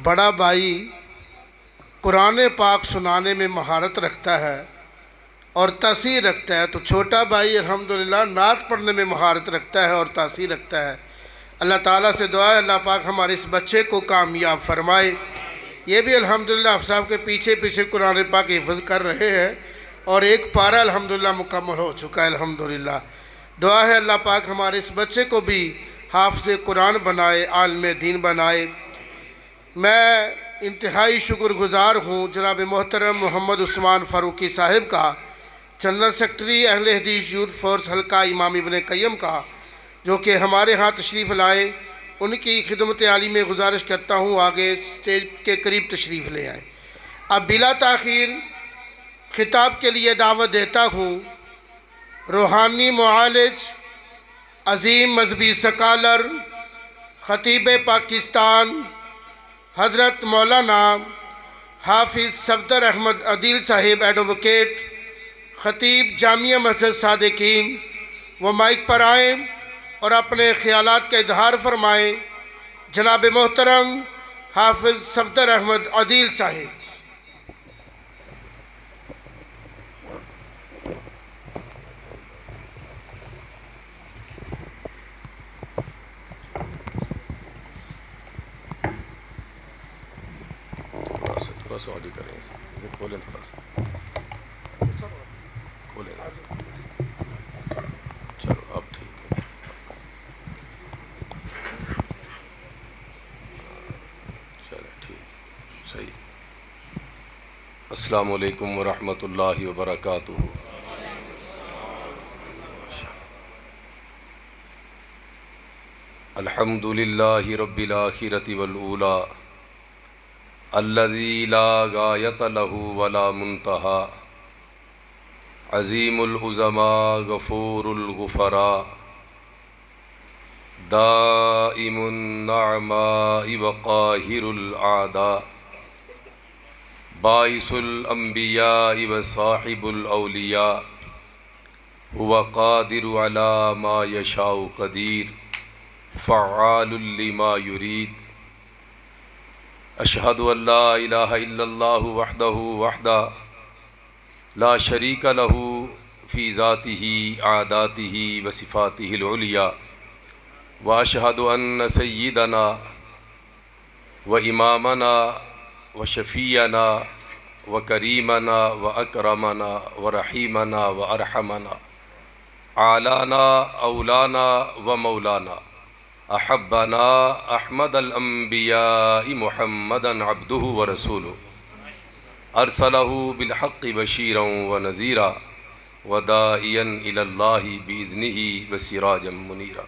بڑا بھائی قرآن پاک سنانے میں مہارت رکھتا ہے اور تاثیر رکھتا ہے، تو چھوٹا بھائی الحمدللہ نعت پڑھنے میں مہارت رکھتا ہے اور تاثیر رکھتا ہے۔ اللہ تعالیٰ سے دعا ہے اللہ پاک ہمارے اس بچے کو کامیاب فرمائے۔ یہ بھی الحمدللہ آپ صاحب کے پیچھے پیچھے قرآن پاک حفظ کر رہے ہیں اور ایک پارہ الحمدللہ مکمل ہو چکا ہے الحمدللہ۔ دعا ہے اللہ پاک ہمارے اس بچے کو بھی حافظ قرآن بنائے، عالم دین بنائے۔ میں انتہائی شکر گزار ہوں جناب محترم محمد عثمان فاروقی صاحب کا، جنرل سیکرٹری اہل حدیث یوتھ فورس حلقہ امام ابن قیم کا، جو کہ ہمارے ہاں تشریف لائے۔ ان کی خدمت عالی میں گزارش کرتا ہوں آگے سٹیج کے قریب تشریف لے آئیں۔ اب بلا تاخیر خطاب کے لیے دعوت دیتا ہوں روحانی معالج، عظیم مذہبی سکالر، خطیب پاکستان حضرت مولانا حافظ صفدر احمد عدیل صاحب ایڈووکیٹ، خطیب جامعہ مسجد صادقین، وہ مائک پر آئیں اور اپنے خیالات کا اظہار فرمائیں۔ جناب محترم حافظ صفدر احمد عدیل صاحب۔ تھوڑا سا آڈی کریں، اسے کھولیں، تھوڑا سا کھولیں۔ چلو اب ٹھیک ہے، چلو ٹھیک صحیح۔ السلام علیکم ورحمۃ اللہ وبرکاتہ۔ الحمد للہ رب الآخرۃ والأولیٰ الذی لا غایۃ لہ ولا منتہا، عظیم العظماء غفور الغفراء، دائم النعماء وقاہر الاعداء، باعث الانبیاء وصاحب الاولیاء، هو قادر علی ما یشاء قدیر، فعال لما یرید۔ اشہد ان لا الہ الا اللہ وحدہ لا شریک لہ فی ذاتہ عاداتہ وصفاتہ العلیٰ، واشہد ان سیدنا و امامنا و شفیعنا و کریمنا و اکرمنا و رحیمنا و ارحمنا، اعلانا اولانا و مولانا، احبنا احمد الانبیاء محمدا عبدہ و رسولہ، ارسلہ بالحق بشیرا و نذیرا و داعیا الی اللہ باذنہ و سراجا منیرا۔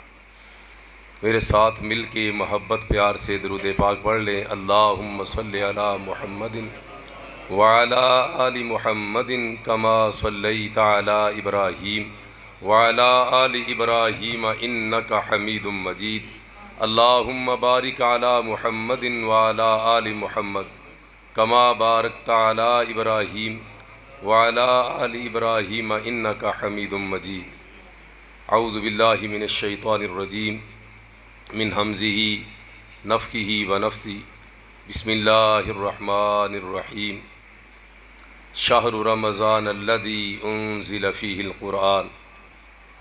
میرے ساتھ مل کے محبت پیار سے درود پاک پڑھ لیں۔ اللہم صلی علی محمد وعلی آل محمد کما صلیت علی ابراہیم وعلی آل ابراہیم انک حمید مجید۔ اللہم بارک علی محمد وعلی آل محمد کما بارکت علی ابراہیم وعلی آل ابراہیم انک حمید مجید۔ اعوذ باللہ من الشیطان الرجیم، من ہمزہ نفخہ ونفثہ، بسم اللہ الرحمن الرحیم۔ شہر رمضان الذی انزل فیہ القرآن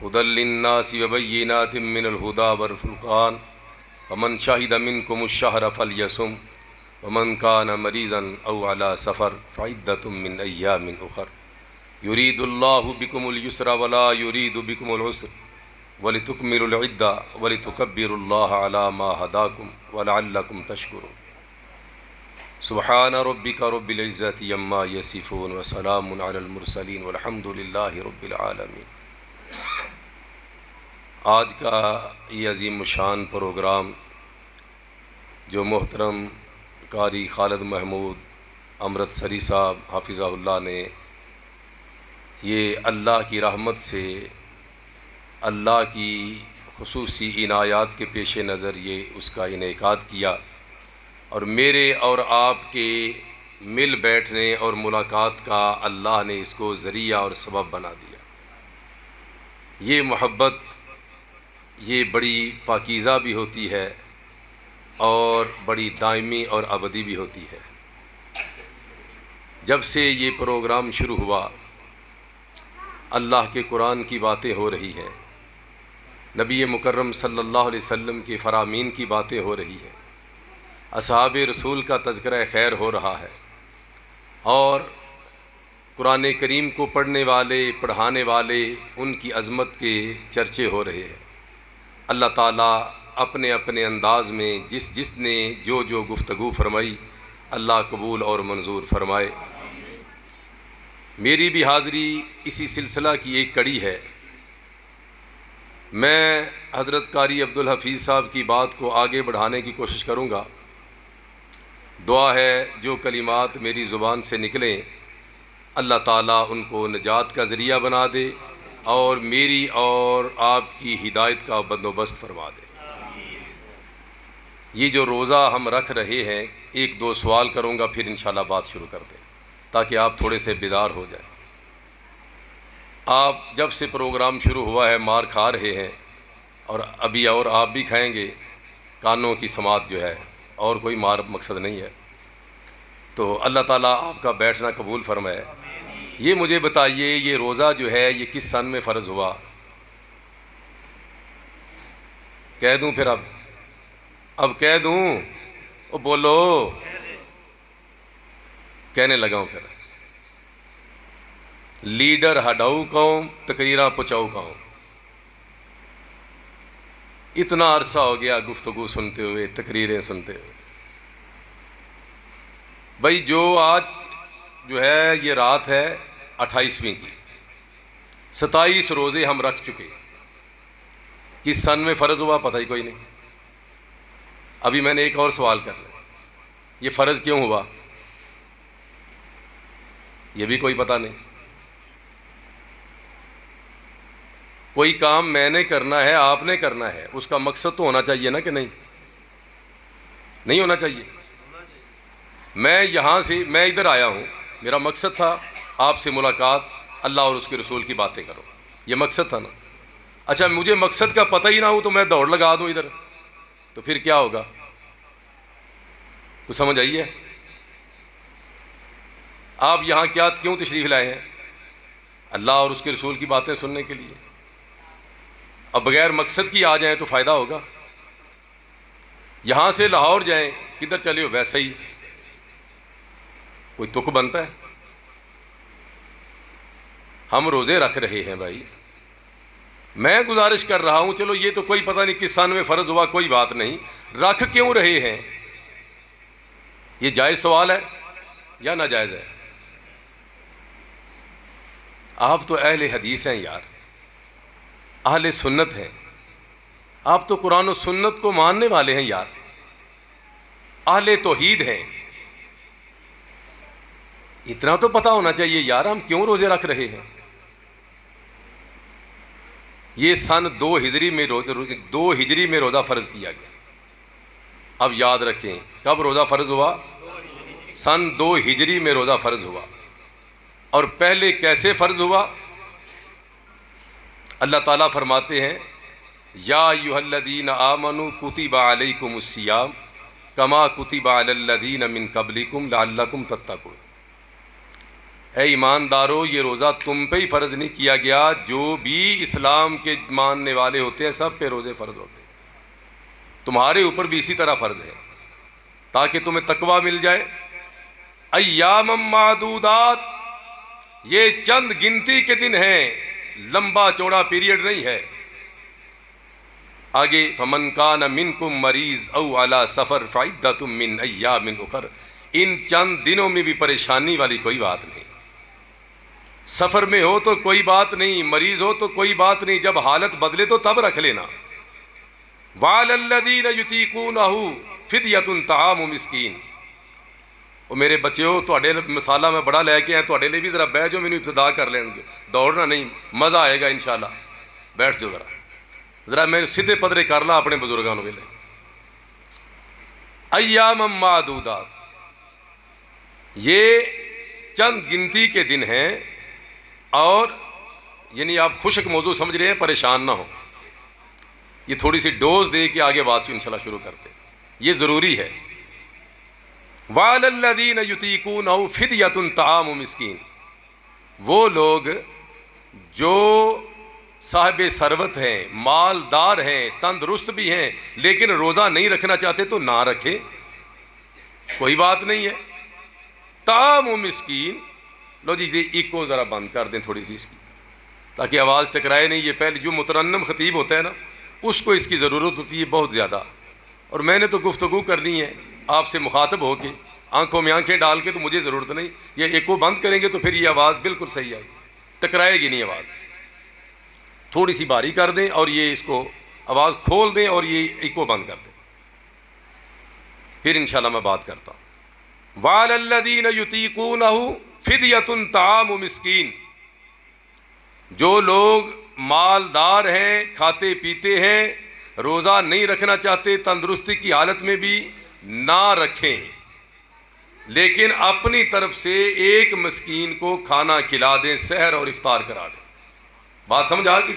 ھدی للناس وبینات من الھدی والفرقان، فمن شہد منکم الشہر فلیصم، ومن کان مریضا او علی سفر فعدۃ من ایام اخر، یرید اللہ بکم الیسر ولا یرید بکم العسر، وَلِتُكْمِلُوا الْعِدَّةَ وَلِتُكَبِّرُوا اللَّهَ عَلَى مَا هَدَاكُمْ وَلَعَلَّكُمْ تَشْكُرُونَ۔ سبحان ربک رب العزۃ عما یصفون وسلام علی المرسلین والحمد للہ رب العالمین۔ آج کا یہ عظیم الشان پروگرام جو محترم قاری خالد محمود امرت سری صاحب حافظہ اللہ نے یہ اللہ کی رحمت سے، اللہ کی خصوصی عنایات کے پیش نظر یہ اس کا انعقاد کیا، اور میرے اور آپ کے مل بیٹھنے اور ملاقات کا اللہ نے اس کو ذریعہ اور سبب بنا دیا۔ یہ محبت یہ بڑی پاکیزہ بھی ہوتی ہے، اور بڑی دائمی اور ابدی بھی ہوتی ہے۔ جب سے یہ پروگرام شروع ہوا اللہ کے قرآن کی باتیں ہو رہی ہیں، نبی مکرم صلی اللہ علیہ وسلم کے فرامین کی باتیں ہو رہی ہیں، اصحاب رسول کا تذکرہ خیر ہو رہا ہے، اور قرآن کریم کو پڑھنے والے، پڑھانے والے، ان کی عظمت کے چرچے ہو رہے ہیں۔ اللہ تعالیٰ اپنے اپنے انداز میں جس نے جو گفتگو فرمائی اللہ قبول اور منظور فرمائے۔ میری بھی حاضری اسی سلسلہ کی ایک کڑی ہے۔ میں حضرت قاری عبدالحفیظ صاحب کی بات کو آگے بڑھانے کی کوشش کروں گا۔ دعا ہے جو کلمات میری زبان سے نکلیں اللہ تعالیٰ ان کو نجات کا ذریعہ بنا دے اور میری اور آپ کی ہدایت کا بندوبست فرما دے۔ یہ جو روزہ ہم رکھ رہے ہیں، ایک دو سوال کروں گا پھر انشاءاللہ بات شروع کر دیں تاکہ آپ تھوڑے سے بیدار ہو جائیں۔ آپ جب سے پروگرام شروع ہوا ہے مار کھا رہے ہیں، اور ابھی اور آپ بھی کھائیں گے۔ کانوں کی سماعت جو ہے، اور کوئی مار مقصد نہیں ہے۔ تو اللہ تعالیٰ آپ کا بیٹھنا قبول فرمائے۔ یہ مجھے بتائیے، یہ روزہ جو ہے یہ کس سن میں فرض ہوا؟ کہہ دوں پھر اب کہہ دوں؟ او بولو، کہنے لگا ہوں۔ پھر لیڈر ہڈاؤ قوم، تقریراں پچاؤ قوم۔ اتنا عرصہ ہو گیا گفتگو سنتے ہوئے، تقریریں سنتے ہوئے۔ بھائی جو آج جو ہے یہ رات ہے 28ویں کی، 27 روزے ہم رکھ چکے۔ کس سن میں فرض ہوا پتہ ہی کوئی نہیں۔ ابھی میں نے ایک اور سوال کر لیا، یہ فرض کیوں ہوا؟ یہ بھی کوئی پتہ نہیں۔ کوئی کام میں نے کرنا ہے، آپ نے کرنا ہے، اس کا مقصد تو ہونا چاہیے نا کہ نہیں؟ نہیں ہونا چاہیے؟ میں ادھر آیا ہوں، میرا مقصد تھا آپ سے ملاقات، اللہ اور اس کے رسول کی باتیں کرو، یہ مقصد تھا نا۔ اچھا مجھے مقصد کا پتہ ہی نہ ہو تو میں دوڑ لگا دوں ادھر، تو پھر کیا ہوگا؟ کچھ سمجھ آئی ہے؟ آپ یہاں کیوں تشریف لائے ہیں؟ اللہ اور اس کے رسول کی باتیں سننے کے لیے۔ اب بغیر مقصد کی آ جائیں تو فائدہ ہوگا؟ یہاں سے لاہور جائیں، کدھر چلے ہو ویسے ہی کوئی تک بنتا ہے؟ ہم روزے رکھ رہے ہیں بھائی، میں گزارش کر رہا ہوں، چلو یہ تو کوئی پتہ نہیں کس سن میں فرض ہوا، کوئی بات نہیں، رکھ کیوں رہے ہیں؟ یہ جائز سوال ہے یا ناجائز ہے؟ آپ تو اہل حدیث ہیں یار، اہل سنت ہیں، آپ تو قرآن و سنت کو ماننے والے ہیں یار، اہل توحید ہیں۔ اتنا تو پتہ ہونا چاہیے یار ہم کیوں روزے رکھ رہے ہیں۔ یہ سن 2 ہجری میں روزہ فرض کیا گیا۔ اب یاد رکھیں کب روزہ فرض ہوا؟ سن 2 ہجری میں روزہ فرض ہوا۔ اور پہلے کیسے فرض ہوا؟ اللہ تعالیٰ فرماتے ہیں یا ایھا الذین آمنوا کتب علیکم الصیام کما کتب علی الذین من قبلکم لعلکم تتقون۔ اے ایماندارو، یہ روزہ تم پہ ہی فرض نہیں کیا گیا، جو بھی اسلام کے ماننے والے ہوتے ہیں سب پہ روزے فرض ہوتے ہیں، تمہارے اوپر بھی اسی طرح فرض ہے تاکہ تمہیں تقویٰ مل جائے۔ ایام معدودات، یہ چند گنتی کے دن ہیں، لمبا چوڑا پیریڈ نہیں ہے۔ آگے فمن کان منکم مریض او علی سفر فعدۃ من ایام اخر، ان چند دنوں میں بھی پریشانی والی کوئی بات نہیں۔ سفر میں ہو تو کوئی بات نہیں، مریض ہو تو کوئی بات نہیں، جب حالت بدلے تو تب رکھ لینا۔ وعلی الذین یطیقونہ فدیۃ طعام مسکین۔ وہ میرے بچیو تواڈے مسالہ میں بڑا لے کے آئے، تواڈے لیے بھی ذرا بیٹھ جو، مینوں ابتدا کر لین گے، دوڑنا نہیں، مزہ آئے گا انشاءاللہ۔ بیٹھ جو ذرا میں سیدھے پدرے کر لا اپنے بزرگاں نوں ویلے۔ ایام معدودات، یہ چند گنتی کے دن ہیں، اور یعنی آپ خشک موضوع سمجھ رہے ہیں، پریشان نہ ہو، یہ تھوڑی سی ڈوز دے کے آگے بات انشاءاللہ شروع کرتے ہیں۔ یہ ضروری ہے. وَعَلَى الَّذِينَ يُطِيقُونَهُ فِدْيَةٌ طَعَامُ مسکین، وہ لوگ جو صاحب ثروت ہیں، مالدار ہیں، تندرست بھی ہیں، لیکن روزہ نہیں رکھنا چاہتے تو نہ رکھے، کوئی بات نہیں ہے. طعام مسکین. لو جی یہ ایکو ذرا بند کر دیں تھوڑی سی اس کی، تاکہ آواز ٹکرائے نہیں. یہ پہلے جو مترنم خطیب ہوتا ہے نا، اس کو اس کی ضرورت ہوتی ہے بہت زیادہ، اور میں نے تو گفتگو کرنی ہے آپ سے مخاطب ہو کے، آنکھوں میں آنکھیں ڈال کے، تو مجھے ضرورت نہیں. یہ ایکو بند کریں گے تو پھر یہ آواز بالکل صحیح آئے گی، ٹکرائے گی نہیں آواز. تھوڑی سی باری کر دیں اور یہ اس کو آواز کھول دیں اور یہ ایکو بند کر دیں، پھر انشاءاللہ میں بات کرتا ہوں. وَعَلَى الَّذِينَ يُطِيقُونَهُ فِدْيَةٌ طَعَامُ مسکین، جو لوگ مالدار ہیں، کھاتے پیتے ہیں، روزہ نہیں رکھنا چاہتے، تندرستی کی حالت میں بھی نہ رکھیں، لیکن اپنی طرف سے ایک مسکین کو کھانا کھلا دیں، سحر اور افطار کرا دیں. بات سمجھ آ گئی؟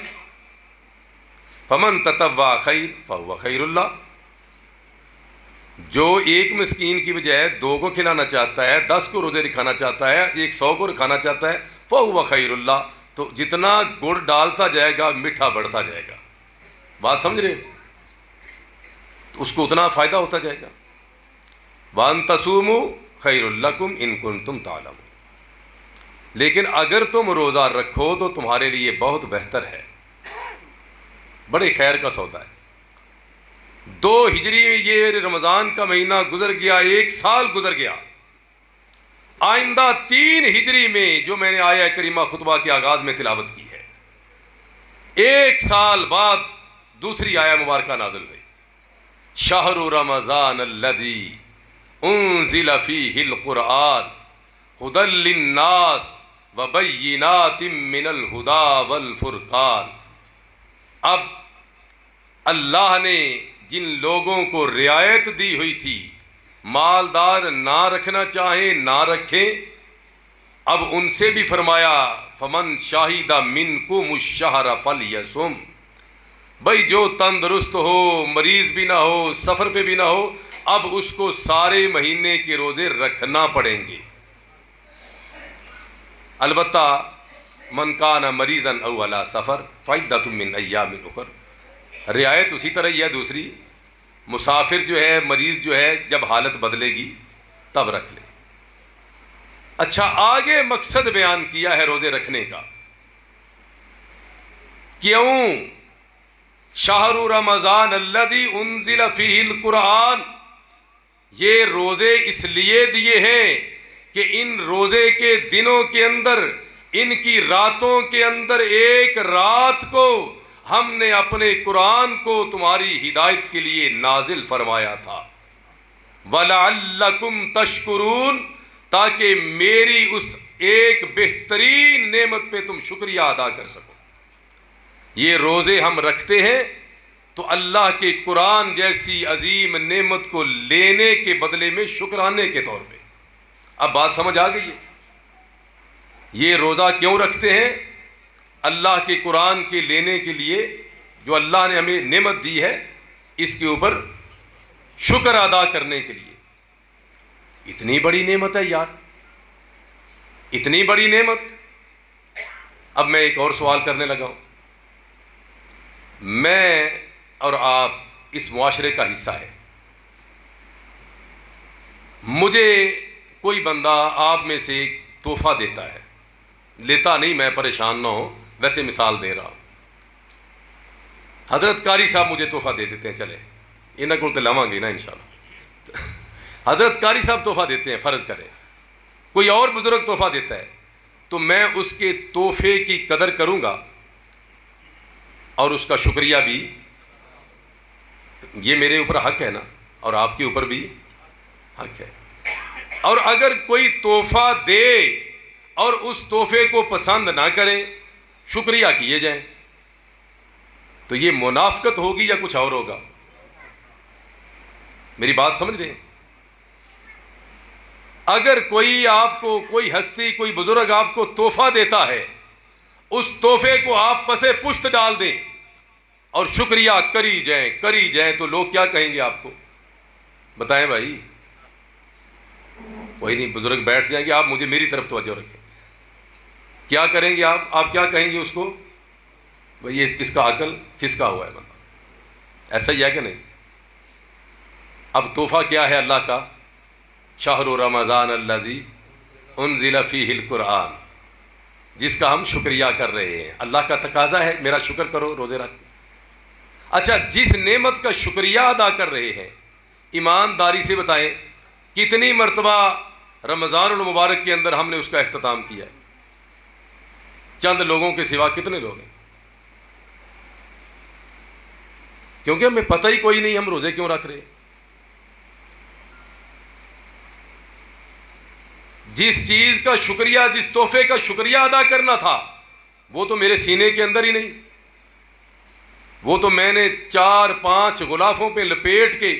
فَمَن تَطَوَّعَ خَيْرٌ فَهُوَ خَيْرٌ لَّهُ، جو ایک مسکین کی بجائے 2 کو کھلانا چاہتا ہے، 10 کو روزے رکھانا چاہتا ہے، 100 کو رکھانا چاہتا ہے، فَهُوَ خَيْرٌ لَّهُ، تو جتنا گڑ ڈالتا جائے گا میٹھا بڑھتا جائے گا. بات سمجھ رہے تو اس کو اتنا فائدہ ہوتا جائے گا. وَأَن تَصُومُوا خَيْرٌ لَّكُمْ إِن كُنتُمْ تَعْلَمُونَ، لیکن اگر تم روزہ رکھو تو تمہارے لیے بہت بہتر ہے، بڑے خیر کا سودا ہے. 2 ہجری میں یہ رمضان کا مہینہ گزر گیا، 1 سال گزر گیا. آئندہ 3 ہجری میں جو میں نے آیہ کریمہ خطبہ کے آغاز میں تلاوت کی ہے، 1 سال بعد دوسری آیہ مبارکہ نازل ہوئی. شہر رمضان الذی انزل فیہ القرآن ھدی للناس وبینات من الہدی والفرقان. اب اللہ نے جن لوگوں کو رعایت دی ہوئی تھی، مالدار نہ رکھنا چاہیں نہ رکھیں، اب ان سے بھی فرمایا فمن شاہد منکم الشہر فلیصم، بھائی جو تندرست ہو، مریض بھی نہ ہو، سفر پہ بھی نہ ہو، اب اس کو سارے مہینے کے روزے رکھنا پڑیں گے. البتہ من کان مریضا او علی سفر فعدۃ من ایام اخر، رعایت اسی طرح ہی ہے. دوسری، مسافر جو ہے، مریض جو ہے، جب حالت بدلے گی تب رکھ لے. اچھا، آگے مقصد بیان کیا ہے روزے رکھنے کا. کیوں؟ شہر رمضان الذی انزل فیہ القرآن، یہ روزے اس لیے دیے ہیں کہ ان روزے کے دنوں کے اندر، ان کی راتوں کے اندر، ایک رات کو ہم نے اپنے قرآن کو تمہاری ہدایت کے لیے نازل فرمایا تھا. وَلَعَلَّكُمْ تَشْكُرُونَ، تاکہ میری اس ایک بہترین نعمت پہ تم شکریہ ادا کر سکو. یہ روزے ہم رکھتے ہیں تو اللہ کے قرآن جیسی عظیم نعمت کو لینے کے بدلے میں شکرانے کے طور پہ. اب بات سمجھ آ گئی ہے؟ یہ روزہ کیوں رکھتے ہیں؟ اللہ کے قرآن کے لینے کے لیے، جو اللہ نے ہمیں نعمت دی ہے اس کے اوپر شکر ادا کرنے کے لیے. اتنی بڑی نعمت ہے یار، اتنی بڑی نعمت. اب میں ایک اور سوال کرنے لگا ہوں. میں اور آپ اس معاشرے کا حصہ ہے. مجھے کوئی بندہ آپ میں سے تحفہ دیتا ہے، لیتا نہیں، میں پریشان نہ ہوں، ویسے مثال دے رہا ہوں. حضرت قاری صاحب مجھے تحفہ دے دیتے ہیں، چلے انہاں کو تو لاواں گے نا انشاءاللہ. حضرت قاری صاحب تحفہ دیتے ہیں، فرض کریں کوئی اور بزرگ تحفہ دیتا ہے، تو میں اس کے تحفے کی قدر کروں گا اور اس کا شکریہ بھی. یہ میرے اوپر حق ہے نا، اور آپ کے اوپر بھی حق ہے. اور اگر کوئی تحفہ دے اور اس تحفے کو پسند نہ کریں، شکریہ کیے جائیں، تو یہ منافقت ہوگی یا کچھ اور ہوگا؟ میری بات سمجھ رہے ہیں؟ اگر کوئی آپ کو، کوئی ہستی، کوئی بزرگ آپ کو تحفہ دیتا ہے، اس تحفے کو آپ پسے پشت ڈال دیں اور شکریہ کری جائیں، تو لوگ کیا کہیں گے آپ کو؟ بتائیں بھائی. کوئی نہیں، بزرگ بیٹھ جائیں گے. آپ مجھے میری طرف توجہ رکھیں. کیا کریں گے آپ کیا کہیں گے اس کو؟ بھائی یہ اس کا عقل کھسکا ہوا ہے بندہ. ایسا ہی ہے کہ نہیں؟ اب تحفہ کیا ہے اللہ کا؟ شہر رمضان الذی انزل فیہ القرآن، جس کا ہم شکریہ کر رہے ہیں. اللہ کا تقاضا ہے میرا شکر کرو، روزے رکھ. اچھا، جس نعمت کا شکریہ ادا کر رہے ہیں، ایمانداری سے بتائیں کتنی مرتبہ رمضان المبارک کے اندر ہم نے اس کا اختتام کیا ہے؟ چند لوگوں کے سوا کتنے لوگ ہیں؟ کیونکہ ہمیں پتہ ہی کوئی نہیں ہم روزے کیوں رکھ رہے ہیں. جس چیز کا شکریہ، جس تحفے کا شکریہ ادا کرنا تھا، وہ تو میرے سینے کے اندر ہی نہیں. وہ تو میں نے 4-5 غلافوں پہ لپیٹ کے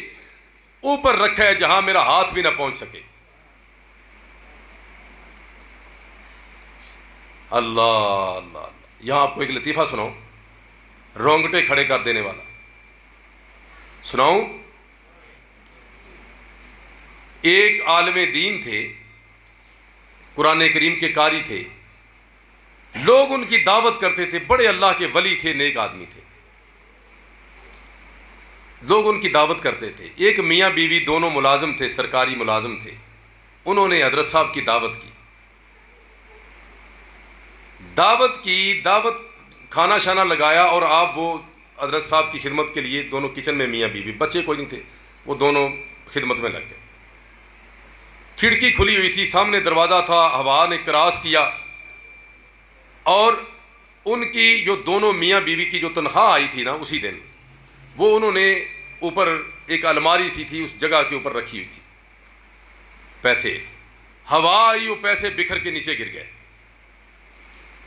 اوپر رکھا ہے جہاں میرا ہاتھ بھی نہ پہنچ سکے. اللہ اللہ اللہ. یہاں آپ کو ایک لطیفہ سناؤں، رونگٹے کھڑے کر دینے والا. سناؤں؟ ایک عالم دین تھے، قرآن کریم کے قاری تھے. لوگ ان کی دعوت کرتے تھے، بڑے اللہ کے ولی تھے، نیک آدمی تھے. لوگ ان کی دعوت کرتے تھے. ایک میاں بیوی دونوں ملازم تھے، سرکاری ملازم تھے. انہوں نے حضرت صاحب کی دعوت کی کھانا شانا لگایا، اور آپ وہ حضرت صاحب کی خدمت کے لیے دونوں کچن میں، میاں بیوی، بچے کوئی نہیں تھے، وہ دونوں خدمت میں لگ گئے. کھڑکی کھلی ہوئی تھی، سامنے دروازہ تھا، ہوا نے کراس کیا، اور ان کی جو دونوں میاں بیوی کی جو تنخواہ آئی تھی نا اسی دن، وہ انہوں نے اوپر ایک الماری سی تھی، اس جگہ کے اوپر رکھی ہوئی تھی پیسے. ہوا آئی، وہ پیسے بکھر کے نیچے گر گئے.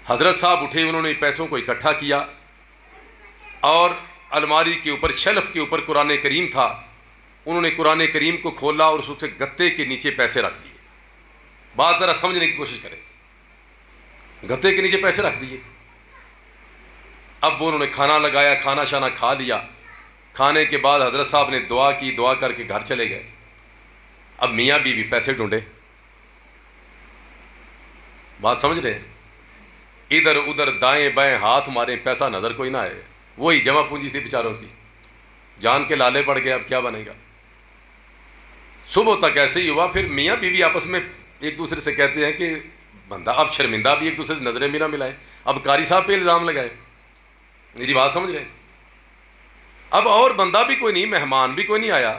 حضرت صاحب اٹھے، انہوں نے پیسوں کو اکٹھا کیا، اور الماری کے اوپر، شیلف کے اوپر قرآن کریم تھا. انہوں نے قرآن کریم کو کھولا اور اس سے گتے کے نیچے پیسے رکھ دیے. بات ذرا سمجھنے کی کوشش کریں. گتے کے نیچے پیسے رکھ دیے. اب وہ انہوں نے کھانا لگایا، کھانا شانا کھا لیا. کھانے کے بعد حضرت صاحب نے دعا کی، دعا کر کے گھر چلے گئے. اب میاں بیوی پیسے ڈھونڈے. بات سمجھ رہے ہیں؟ ادھر ادھر دائیں بائیں ہاتھ مارے، پیسہ نظر کوئی نہ آئے. وہی جمع پونجی تھی بیچاروں کی، جان کے لالے پڑ گئے. اب کیا بنے گا؟ صبح تک ایسے ہی ہوا. پھر میاں بیوی آپس میں ایک دوسرے سے کہتے ہیں کہ بندہ اب شرمندہ بھی ایک دوسرے سے نظریں بھی نہ ملائے. اب قاری صاحب پہ الزام لگائے. میری بات سمجھ رہے ہیں؟ اب اور بندہ بھی کوئی نہیں، مہمان بھی کوئی نہیں آیا.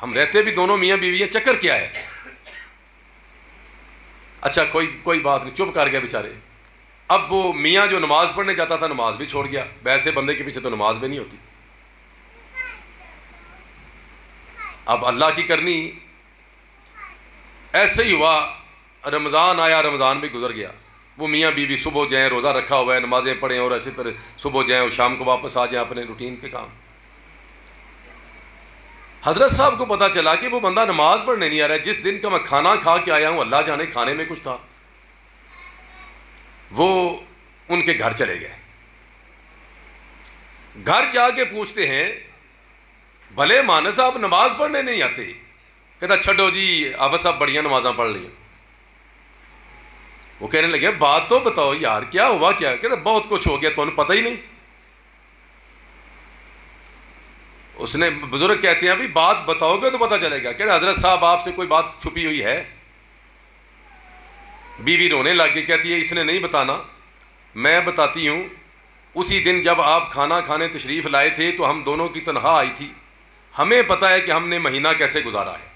ہم رہتے بھی دونوں میاں بیوی ہیں، چکر کیا ہے؟ اچھا کوئی بات نہیں، چپ کر گیا بیچارے. اب وہ میاں جو نماز پڑھنے جاتا تھا نماز بھی چھوڑ گیا. ویسے بندے کے پیچھے تو نماز بھی نہیں ہوتی. اب اللہ کی کرنی. ایسے ہی ہوا، رمضان آیا، رمضان بھی گزر گیا. وہ میاں بیوی صبح جائیں، روزہ رکھا ہوا ہے، نمازیں پڑھیں، اور ایسے طرح صبح جائیں اور شام کو واپس آ جائیں اپنے روٹین کے کام. حضرت صاحب کو پتا چلا کہ وہ بندہ نماز پڑھنے نہیں آ رہا ہے. جس دن کا میں کھانا کھا کے آیا ہوں، اللہ جانے کھانے میں کچھ تھا. وہ ان کے گھر چلے گئے. گھر جا کے پوچھتے ہیں، بھلے مانس صاحب نماز پڑھنے نہیں آتے. کہتا چھڈو جی آپ صاحب بڑیاں نمازاں پڑھ لی. وہ کہنے لگے بات تو بتاؤ یار، کیا ہوا کیا؟ کہتا بہت کچھ ہو گیا، تو انہیں پتہ ہی نہیں. اس نے، بزرگ کہتے ہیں ابھی بات بتاؤ گے تو پتہ چلے گا. کہتا حضرت صاحب آپ سے کوئی بات چھپی ہوئی ہے؟ بیوی رونے لگ گئی، کہتی ہے اس نے نہیں بتانا، میں بتاتی ہوں. اسی دن جب آپ کھانا کھانے تشریف لائے تھے تو ہم دونوں کی تنخواہ آئی تھی. ہمیں پتہ ہے کہ ہم نے مہینہ کیسے گزارا ہے.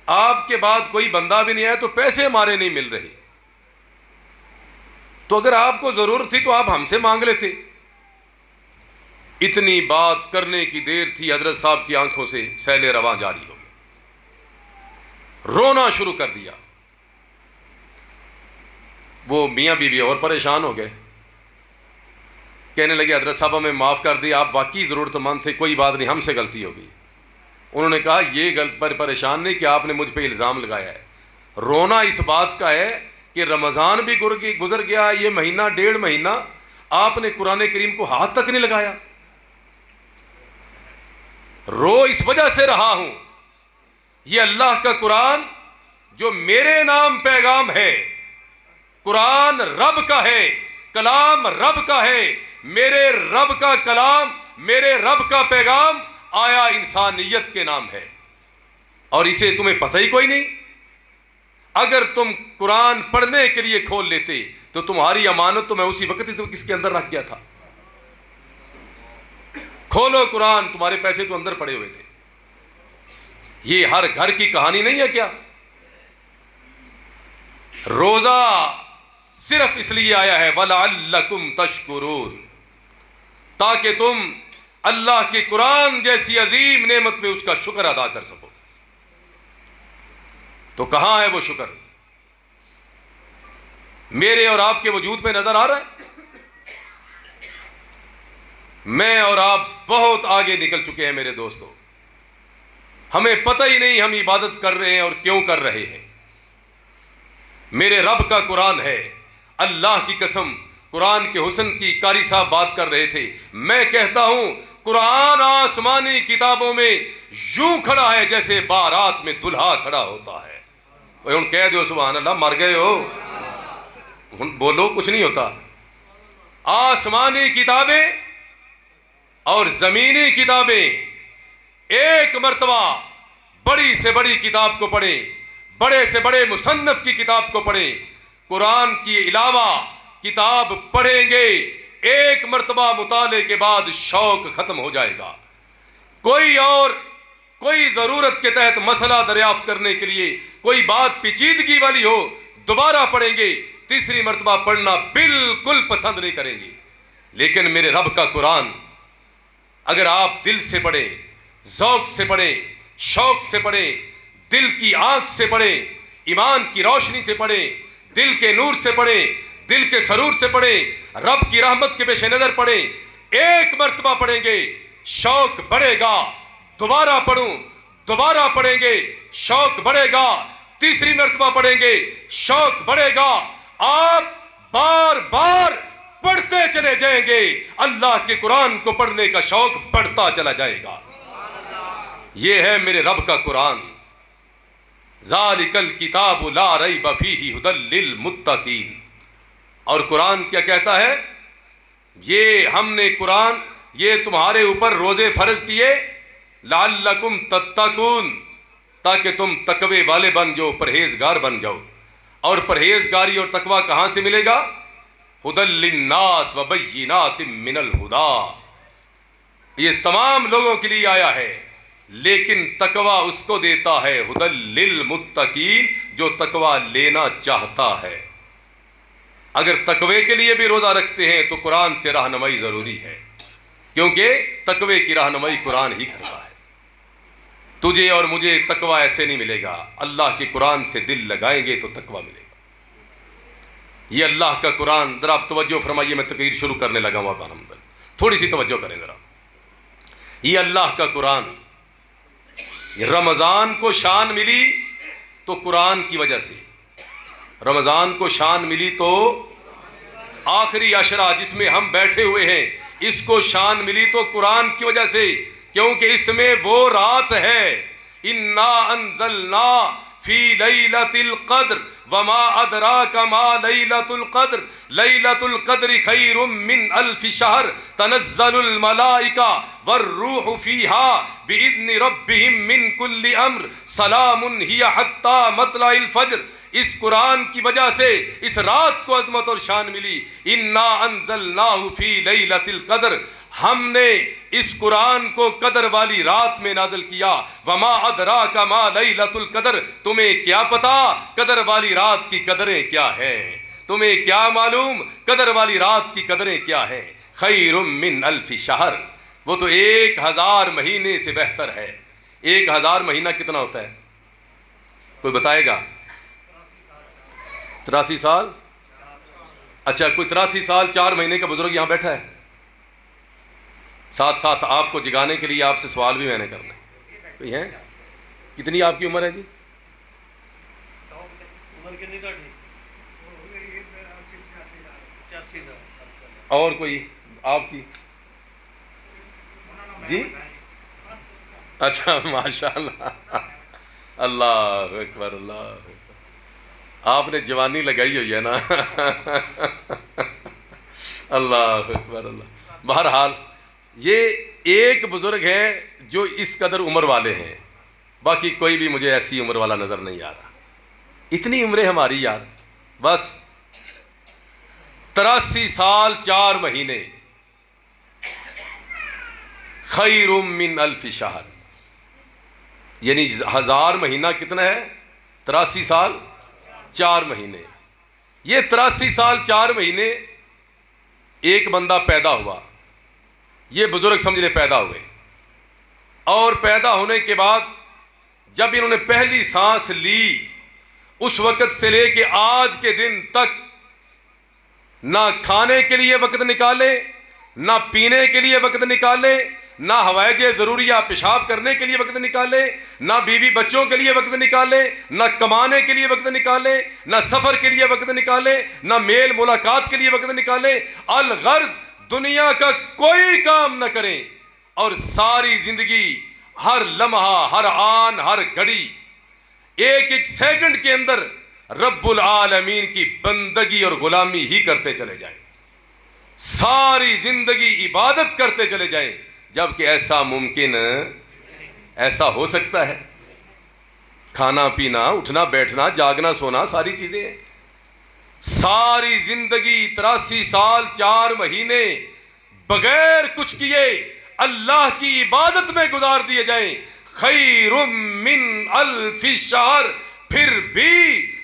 آپ کے بعد کوئی بندہ بھی نہیں آیا تو پیسے ہمارے نہیں مل رہے. تو اگر آپ کو ضرورت تھی تو آپ ہم سے مانگ لیتے. اتنی بات کرنے کی دیر تھی، حضرت صاحب کی آنکھوں سے سیل رواں جاری ہو گیا. رونا شروع کر دیا. وہ میاں بیوی اور پریشان ہو گئے. کہنے لگے حضرت صاحب ہمیں معاف کر دی، آپ واقعی ضرورت مند تھے، کوئی بات نہیں، ہم سے غلطی ہو گئی. انہوں نے کہا یہ غلط پر پریشان نہیں کہ آپ نے مجھ پہ الزام لگایا ہے. رونا اس بات کا ہے کہ رمضان بھی گزر گیا، یہ مہینہ 1.5 مہینہ آپ نے قرآن کریم کو ہاتھ تک نہیں لگایا. رو اس وجہ سے رہا ہوں یہ اللہ کا قرآن جو میرے نام پیغام ہے، قرآن رب کا ہے، کلام رب کا ہے، میرے رب کا کلام، میرے رب کا پیغام آیا انسانیت کے نام ہے، اور اسے تمہیں پتہ ہی کوئی نہیں۔ اگر تم قرآن پڑھنے کے لیے کھول لیتے تو تمہاری امانت تو میں اسی وقت ہی تو کس کے اندر رکھ گیا تھا۔ کھولو قرآن، تمہارے پیسے تو اندر پڑے ہوئے تھے۔ یہ ہر گھر کی کہانی نہیں ہے کیا؟ روزہ صرف اس لیے آیا ہے وَلَعَلَّكُمْ تَشْكُرُونَ، تاکہ تم اللہ کے قرآن جیسی عظیم نعمت پہ اس کا شکر ادا کر سکو۔ تو کہاں ہے وہ شکر؟ میرے اور آپ کے وجود میں نظر آ رہا ہے؟ میں اور آپ بہت آگے نکل چکے ہیں میرے دوستو، ہمیں پتہ ہی نہیں ہم عبادت کر رہے ہیں اور کیوں کر رہے ہیں۔ میرے رب کا قرآن ہے، اللہ کی قسم قرآن کے حسن کی قاری صاحب بات کر رہے تھے، میں کہتا ہوں قرآن آسمانی کتابوں میں یوں کھڑا ہے جیسے بارات میں دلہا کھڑا ہوتا ہے۔ ہن کہہ دو سبحان اللہ، مر گئے ہو، ہن بولو، کچھ نہیں ہوتا۔ آسمانی کتابیں اور زمینی کتابیں ایک مرتبہ بڑی سے بڑی کتاب کو پڑھیں، بڑے سے بڑے مصنف کی کتاب کو پڑھیں، قرآن کی علاوہ کتاب پڑھیں گے، ایک مرتبہ مطالعے کے بعد شوق ختم ہو جائے گا۔ کوئی ضرورت کے تحت مسئلہ دریافت کرنے کے لیے کوئی بات پیچیدگی والی ہو، دوبارہ پڑھیں گے، تیسری مرتبہ پڑھنا بالکل پسند نہیں کریں گے۔ لیکن میرے رب کا قرآن اگر آپ دل سے پڑھیں، ذوق سے پڑھیں، شوق سے پڑھیں، دل کی آنکھ سے پڑھیں، ایمان کی روشنی سے پڑھیں، دل کے نور سے پڑھیں، دل کے سرور سے پڑھیں، رب کی رحمت کے پیش نظر پڑھیں، ایک مرتبہ پڑھیں گے شوق بڑھے گا، دوبارہ پڑھوں، دوبارہ پڑھیں گے شوق بڑھے گا، تیسری مرتبہ پڑھیں گے شوق بڑھے گا، آپ بار بار پڑھتے چلے جائیں گے، اللہ کے قرآن کو پڑھنے کا شوق بڑھتا چلا جائے گا۔ یہ ہے میرے رب کا قرآن، ذالک الکتاب لا ریب فیہ ھدی للمتقین۔ اور قرآن کیا کہتا ہے؟ یہ ہم نے قرآن یہ تمہارے اوپر روزے فرض کیے لعلکم تتقون، تاکہ تم تقوی والے بن جاؤ، پرہیزگار بن جاؤ۔ اور پرہیزگاری اور تقوی کہاں سے ملے گا؟ ھدی للناس وبینات من الھدی، یہ تمام لوگوں کے لیے آیا ہے، لیکن تقوی اس کو دیتا ہے ھدی للمتقین، جو تقوی لینا چاہتا ہے۔ اگر تقوی کے لیے بھی روزہ رکھتے ہیں تو قرآن سے رہنمائی ضروری ہے، کیونکہ تقوی کی رہنمائی قرآن ہی کرتا ہے۔ تجھے اور مجھے تقوی ایسے نہیں ملے گا، اللہ کے قرآن سے دل لگائیں گے تو تقوی ملے گا۔ یہ اللہ کا قرآن، ذرا آپ توجہ فرمائیے، میں تقریر شروع کرنے لگا ہوں، الحمد للہ تھوڑی سی توجہ کریں ذرا۔ یہ اللہ کا قرآن، رمضان کو شان ملی تو قرآن کی وجہ سے، رمضان کو شان ملی تو آخری عشرہ جس میں ہم بیٹھے ہوئے ہیں اس کو شان ملی تو قرآن کی وجہ سے، کیونکہ اس میں وہ رات ہے، انا انزلنا فی لیلۃ القدر وما ادراک ما لیلۃ القدر لیلۃ القدر خیر من الف شہر تنزل الملائکہ والروح فیہا باذن ربہم من کل امر سلام ہی حتی مطلع الفجر۔ اس قرآن کی وجہ سے اس رات کو عظمت اور شان ملی، انا انزلناہ فی لیلۃ القدر، ہم نے اس قرآن کو قدر والی رات میں نازل کیا، وما ادراک ما لیلۃ القدر، تمہیں کیا پتا قدر والی رات کی قدریں کیا ہیں، تمہیں کیا معلوم قدر والی رات کی قدریں کیا ہیں، خیر من الف شہر، وہ تو 1000 مہینے سے بہتر ہے۔ 1000 مہینہ کتنا ہوتا ہے کوئی بتائے گا؟ 83 سال؟ اچھا، کوئی 83 سال 4 مہینے کا بزرگ یہاں بیٹھا ہے؟ ساتھ ساتھ آپ کو جگانے کے لیے آپ سے سوال بھی میں نے کرنا ہے، کوئی ہے؟ کتنی آپ کی عمر ہے جی؟ اور کوئی آپ کی؟ جی اچھا، ماشاء اللہ اللہ اکبر، اللہ اکبر. آپ نے جوانی لگائی ہوئی ہے نا. اللہ اکبر اللہ. بہرحال یہ ایک بزرگ ہے جو اس قدر عمر والے ہیں، باقی کوئی بھی مجھے ایسی عمر والا نظر نہیں آ رہا. اتنی عمریں ہماری یار، بس 83 سال 4 مہینے، خیر من الف شہر، یعنی 1000 مہینہ کتنا ہے؟ 83 سال 4 مہینے. یہ 83 سال 4 مہینے ایک بندہ پیدا ہوا، یہ بزرگ سمجھ لے پیدا ہوئے، اور پیدا ہونے کے بعد جب انہوں نے پہلی سانس لی، اس وقت سے لے کے آج کے دن تک نہ کھانے کے لیے وقت نکالے، نہ پینے کے لیے وقت نکالے، نہ حوائج ضروریہ پیشاب کرنے کے لیے وقت نکالے، نہ بیوی بچوں کے لیے وقت نکالے، نہ کمانے کے لیے وقت نکالے، نہ سفر کے لیے وقت نکالے، نہ میل ملاقات کے لیے وقت نکالے. الغرض دنیا کا کوئی کام نہ کریں، اور ساری زندگی ہر لمحہ، ہر آن، ہر گھڑی، ایک ایک سیکنڈ کے اندر رب العالمین کی بندگی اور غلامی ہی کرتے چلے جائیں. ساری زندگی عبادت کرتے چلے جائیں، جبکہ ایسا ممکن، ایسا ہو سکتا ہے؟ کھانا پینا، اٹھنا بیٹھنا، جاگنا سونا، ساری چیزیں ہیں. ساری زندگی 83 سال 4 مہینے بغیر کچھ کیے اللہ کی عبادت میں گزار دیے جائیں، خیر من الف شہر. پھر بھی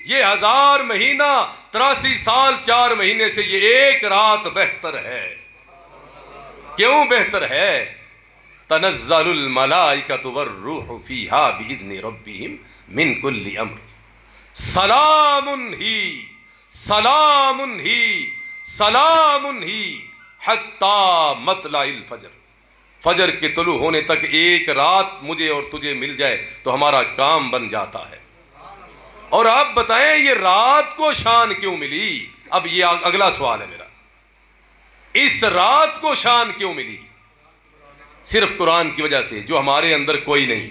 یہ 1000 مہینہ 83 سال 4 مہینے سے یہ ایک رات بہتر ہے. کیوں بہتر ہے؟ تنزل الملائکۃ والروح فیہا بإذن ربہم من کل امر، سلام ہی سلام ہی سلام ہی حتی مطلع الفجر. فجر کے طلوع ہونے تک ایک رات مجھے اور تجھے مل جائے تو ہمارا کام بن جاتا ہے. اور آپ بتائیں یہ رات کو شان کیوں ملی؟ اب یہ اگلا سوال ہے میرا، اس رات کو شان کیوں ملی؟ صرف قرآن کی وجہ سے، جو ہمارے اندر کوئی نہیں.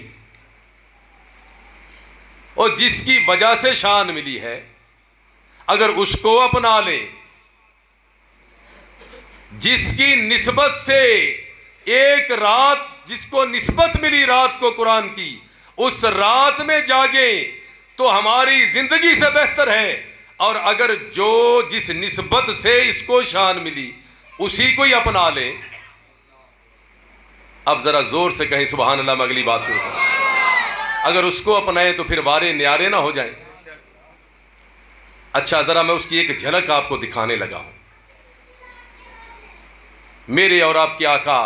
اور جس کی وجہ سے شان ملی ہے، اگر اس کو اپنا لیں، جس کی نسبت سے ایک رات، جس کو نسبت ملی رات کو قرآن کی، اس رات میں جاگیں تو ہماری زندگی سے بہتر ہے. اور اگر جو جس نسبت سے اس کو شان ملی اسی کو ہی اپنا لیں. اب ذرا زور سے کہیں سبحان اللہ، میں اگلی بات شروع کروں. اگر اس کو اپنائیں تو پھر وارے نیارے نہ ہو جائیں. اچھا ذرا میں اس کی ایک جھلک آپ کو دکھانے لگا ہوں. میرے اور آپ کے آقا،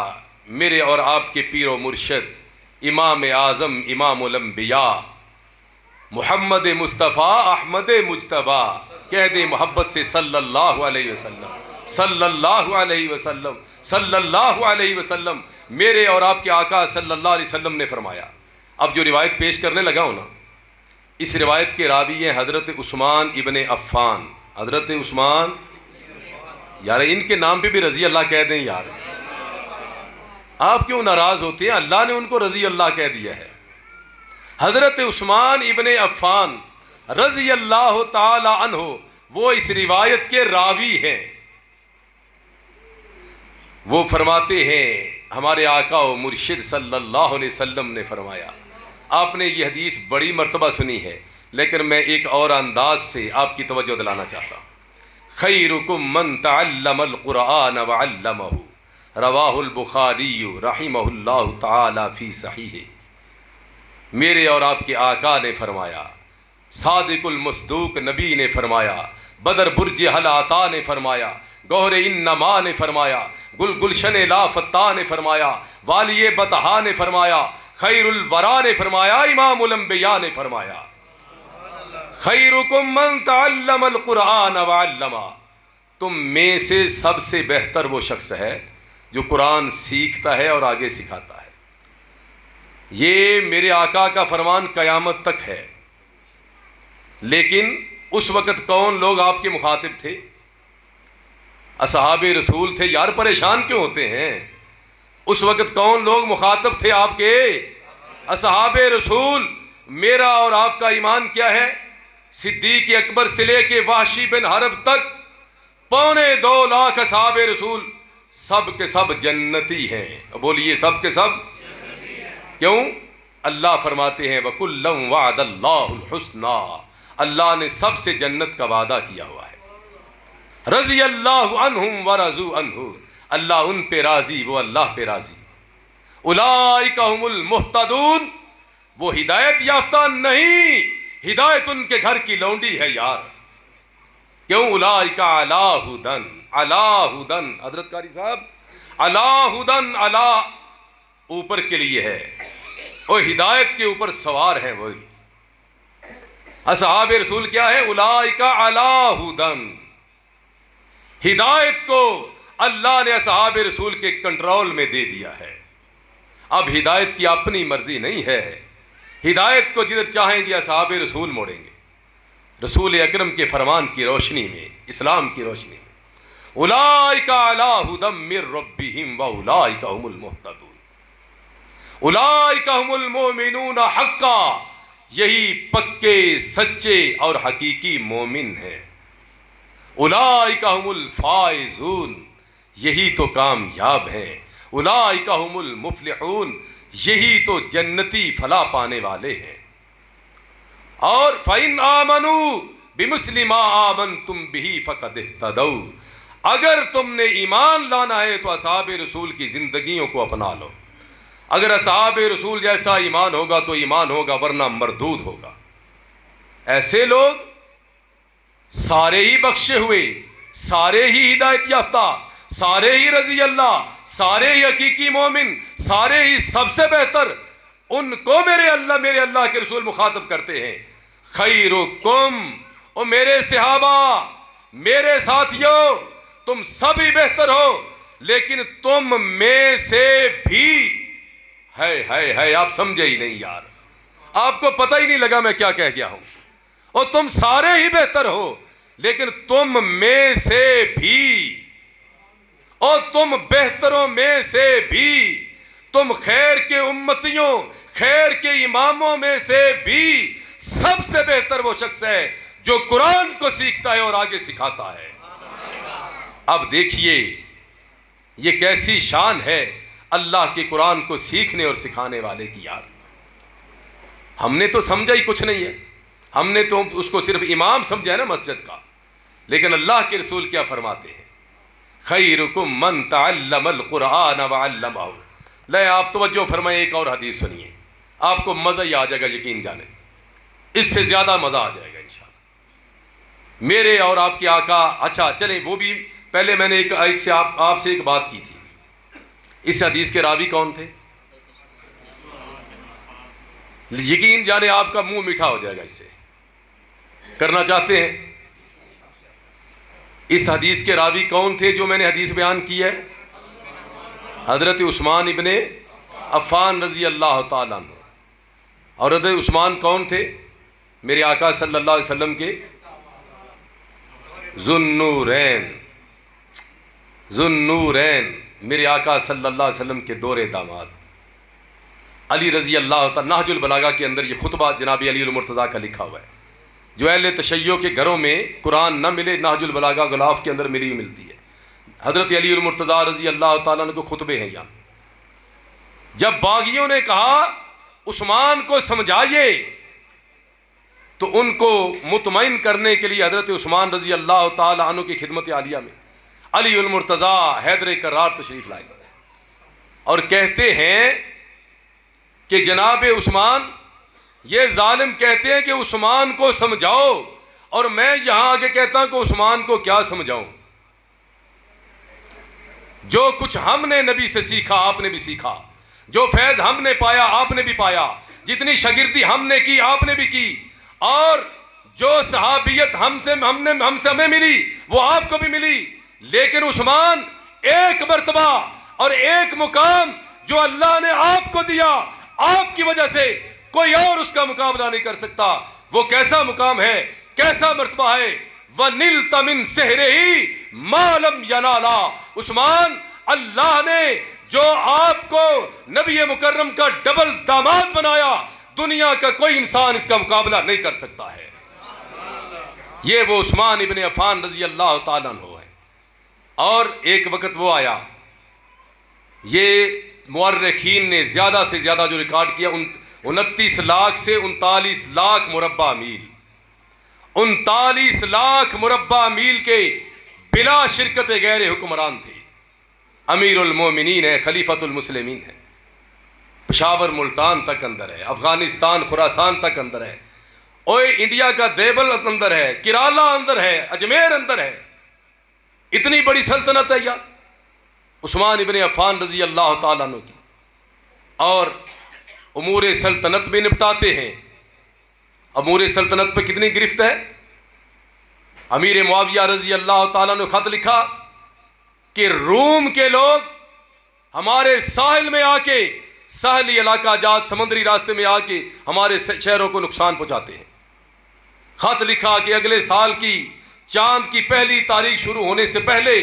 میرے اور آپ کے پیر و مرشد، امام اعظم، امام الانبیاء، محمد مصطفیٰ احمد مجتبیٰ، کہہ دیں محبت سے صلی اللہ علیہ وسلم، صلی اللہ علیہ وسلم، صلی اللہ علیہ وسلم. میرے اور آپ کے آقا صلی اللہ علیہ وسلم نے فرمایا. اب جو روایت پیش کرنے لگا ہوں نا، اس روایت کے راوی ہیں حضرت عثمان ابن عفان. حضرت عثمان، یار ان کے نام پہ بھی رضی اللہ کہہ دیں یار. آپ کیوں ناراض ہوتے ہیں؟ اللہ نے ان کو رضی اللہ کہہ دیا ہے. حضرت عثمان ابن عفان رضی اللہ تعالی عنہ وہ اس روایت کے راوی ہیں. وہ فرماتے ہیں ہمارے آقا و مرشد صلی اللہ علیہ وسلم نے فرمایا. آپ نے یہ حدیث بڑی مرتبہ سنی ہے، لیکن میں ایک اور انداز سے آپ کی توجہ دلانا چاہتا ہوں. خیرکم من تعلم القرآن وعلمہ، رواہ البخاری رحمہ اللہ تعالی فی صحیح. میرے اور آپ کے آقا نے فرمایا، صادق المصدوق نبی نے فرمایا، بدر برج حل عطا نے فرمایا، گوہر انما نے فرمایا، گل گلشن لا فتح نے فرمایا، والی بطحا نے فرمایا، خیر الورا نے فرمایا، امام الانبیاء نے فرمایا، خیرکم من تعلم القرآن وعلمہ. تم میں سے سب سے بہتر وہ شخص ہے جو قرآن سیکھتا ہے اور آگے سکھاتا ہے. یہ میرے آقا کا فرمان قیامت تک ہے. لیکن اس وقت کون لوگ آپ کے مخاطب تھے؟ اصحاب رسول تھے. یار پریشان کیوں ہوتے ہیں؟ اس وقت کون لوگ مخاطب تھے آپ کے؟ اصحاب رسول. میرا اور آپ کا ایمان کیا ہے؟ صدیق اکبر سے لے کے وحشی بن حرب تک 2.25 لاکھ اصحاب رسول سب کے سب جنتی ہیں. بولیے سب کے سب جنتی ہیں. کیوں؟ اللہ فرماتے ہیں وَكُلًّا وَعَدَ اللَّهُ الْحُسْنَى، اللہ نے سب سے جنت کا وعدہ کیا ہوا ہے. رضی اللہ عنہم ورضوا عنہ، اللہ ان پہ راضی، وہ اللہ پہ راضی. اولئک هم المہتدون، وہ ہدایت یافتہ نہیں، ہدایت ان کے گھر کی لونڈی ہے یار. کیوں؟ اولئک علی ھدن، علی ھدن. حضرت قاری صاحب علی ھدن، علی اوپر کے لیے ہے، وہ ہدایت کے اوپر سوار ہیں. وہی اصحاب رسول کیا ہے؟ اولئک علی ھدن. ہدایت کو اللہ نے اصحاب رسول کے کنٹرول میں دے دیا ہے. اب ہدایت کی اپنی مرضی نہیں ہے، ہدایت کو جدھر چاہیں گے اصحاب رسول موڑیں گے، رسول اکرم کے فرمان کی روشنی میں، اسلام کی روشنی میں. اولئک علی ھدی من ربہم واولئک ھم المہتدون. اولئک ھم المؤمنون حقا، یہی پکے سچے اور حقیقی مومن ہیں. اولئک ھم الفائزون، یہی تو کامیاب ہیں. اولئک ھم المفلحون، یہی تو جنتی فلاح پانے والے ہیں. اور فَإِنْ آمَنُوا بِمِثْلِ مَا آمَنْتُمْ بِهِ فَقَدِ اهْتَدَوْا، اگر تم نے ایمان لانا ہے تو اصحاب رسول کی زندگیوں کو اپنا لو. اگر اصحاب رسول جیسا ایمان ہوگا تو ایمان ہوگا، ورنہ مردود ہوگا. ایسے لوگ سارے ہی بخشے ہوئے، سارے ہی ہدایت یافتہ، سارے ہی رضی اللہ، سارے ہی حقیقی مومن، سارے ہی سب سے بہتر، ان کو میرے اللہ کے رسول مخاطب کرتے ہیں. خیرکم، او میرے صحابہ، میرے ساتھیوں، تم سب ہی بہتر ہو، لیکن تم میں سے بھی ہے آپ سمجھے ہی نہیں یار، آپ کو پتہ ہی نہیں لگا میں کیا کہہ گیا ہوں. اور تم سارے ہی بہتر ہو، لیکن تم میں سے بھی، اور تم بہتروں میں سے بھی، تم خیر کے امتیوں، خیر کے اماموں میں سے بھی سب سے بہتر وہ شخص ہے جو قرآن کو سیکھتا ہے اور آگے سکھاتا ہے. اب دیکھیے یہ کیسی شان ہے اللہ کے قرآن کو سیکھنے اور سکھانے والے کی یار. ہم نے تو سمجھا ہی کچھ نہیں ہے، ہم نے تو اس کو صرف امام سمجھا ہے نا مسجد کا. لیکن اللہ کے رسول کیا فرماتے ہیں؟ خیرکم من تعلم القرآن وعلمہ. لے آپ توجہ فرمائیں، ایک اور حدیث سنیے، آپ کو مزہ ہی آ جائے گا، یقین جانیں اس سے زیادہ مزہ آ جائے گا انشاءاللہ. میرے اور آپ کے آقا، اچھا چلیں وہ بھی پہلے میں نے آپ سے ایک بات کی تھی. اس حدیث کے راوی کون تھے؟ یقین جانے آپ کا منہ میٹھا ہو جائے گا. اس سے کرنا چاہتے ہیں؟ اس حدیث کے راوی کون تھے جو میں نے حدیث بیان کی ہے؟ حضرت عثمان ابن عفان رضی اللہ تعالیٰ عنہ. اور حضرت عثمان کون تھے؟ میرے آقا صلی اللہ علیہ وسلم کے ذوالنورین، میرے آقا صلی اللہ علیہ وسلم کے دور داماد. علی رضی اللہ تعالیٰ، نہج البلاغہ کے اندر یہ خطبہ جناب علی المرتضیٰ کا لکھا ہوا ہے. جو اہل تشیع کے گھروں میں قرآن نہ ملے، نہج البلاغہ غلاف کے اندر ملی ملتی ہے. حضرت علی المرتضیٰ رضی اللہ تعالیٰ عنہ کو خطبے ہیں یہاں. جب باغیوں نے کہا عثمان کو سمجھائیے، تو ان کو مطمئن کرنے کے لیے حضرت عثمان رضی اللہ تعالیٰ عنہ کی خدمت عالیہ میں علی المرتضیٰ حیدر کرار تشریف لائے اور کہتے ہیں کہ جناب عثمان، یہ ظالم کہتے ہیں کہ عثمان کو سمجھاؤ، اور میں یہاں آگے کہتا ہوں کہ عثمان کو کیا سمجھاؤں؟ جو کچھ ہم نے نبی سے سیکھا آپ نے بھی سیکھا، جو فیض ہم نے پایا آپ نے بھی پایا، جتنی شاگردی ہم نے کی آپ نے بھی کی، اور جو صحابیت ہم سے ہمیں ملی وہ آپ کو بھی ملی. لیکن عثمان ایک مرتبہ اور ایک مقام جو اللہ نے آپ کو دیا، آپ کی وجہ سے کوئی اور اس کا مقابلہ نہیں کر سکتا. وہ کیسا مقام ہے، کیسا مرتبہ ہے؟ وَنِلْتَ مِن سِحْرِهِ مَا لَمْ يَنَالَا. عثمان، اللہ نے جو آپ کو نبی مکرم کا ڈبل داماد بنایا، دنیا کا کوئی انسان اس کا مقابلہ نہیں کر سکتا ہے. یہ وہ عثمان ابن عفان رضی اللہ تعالیٰ عنہ ہیں. اور ایک وقت وہ آیا، یہ مورخین نے زیادہ سے زیادہ جو ریکارڈ کیا 29 لاکھ سے 39 لاکھ مربع میل، 39 لاکھ مربع میل کے بلا شرکت غیر حکمران تھے. امیر المومنین ہے، خلیفۃ المسلمین ہے. پشاور ملتان تک اندر ہے، افغانستان خراسان تک اندر ہے، اوے انڈیا کا دیبل اندر ہے، کیرالا اندر ہے، اجمیر اندر ہے. اتنی بڑی سلطنت ہے یار عثمان ابن عفان رضی اللہ تعالیٰ عنہ کی. اور امور سلطنت بھی نپٹاتے ہیں. امور سلطنت پہ کتنی گرفت ہے. امیر معاویہ رضی اللہ تعالیٰ نے خط لکھا کہ روم کے لوگ ہمارے ساحل میں آ کے، ساحلی علاقہ جات سمندری راستے میں آ کے ہمارے شہروں کو نقصان پہنچاتے ہیں. خط لکھا کہ اگلے سال کی چاند کی پہلی تاریخ شروع ہونے سے پہلے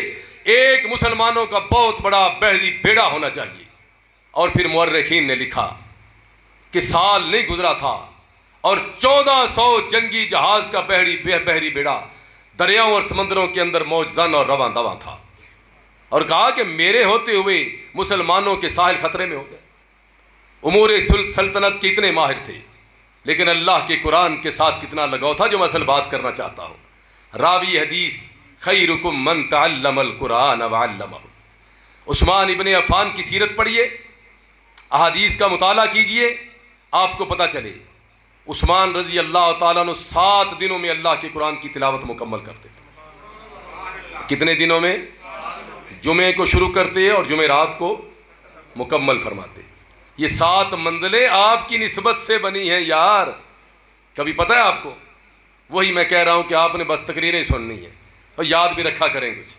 ایک مسلمانوں کا بہت بڑا بحری بیڑا ہونا چاہیے. اور پھر مورخین نے لکھا کہ سال نہیں گزرا تھا اور 1400 جنگی جہاز کا بحری بیڑا دریاؤں اور سمندروں کے اندر موج زن اور رواں دواں تھا. اور کہا کہ میرے ہوتے ہوئے مسلمانوں کے ساحل خطرے میں ہو گئے. امور سلطنت کے اتنے ماہر تھے، لیکن اللہ کے قرآن کے ساتھ کتنا لگاؤ تھا، جو میں اصل بات کرنا چاہتا ہوں. راوی حدیث خیرکم من تعلم القرآن وعلمہ. عثمان ابن عفان کی سیرت پڑھیے، احادیث کا مطالعہ کیجئے، آپ کو پتہ چلے عثمان رضی اللہ تعالیٰ عنہ 7 دنوں میں اللہ کے قرآن کی تلاوت مکمل کرتے تھے. کتنے دنوں میں؟ جمعے کو شروع کرتے اور جمعرات کو مکمل فرماتے. یہ 7 منزلیں آپ کی نسبت سے بنی ہیں یار. کبھی پتہ ہے آپ کو؟ وہی میں کہہ رہا ہوں کہ آپ نے بس تقریریں سننی ہیں اور یاد بھی رکھا کریں کچھ.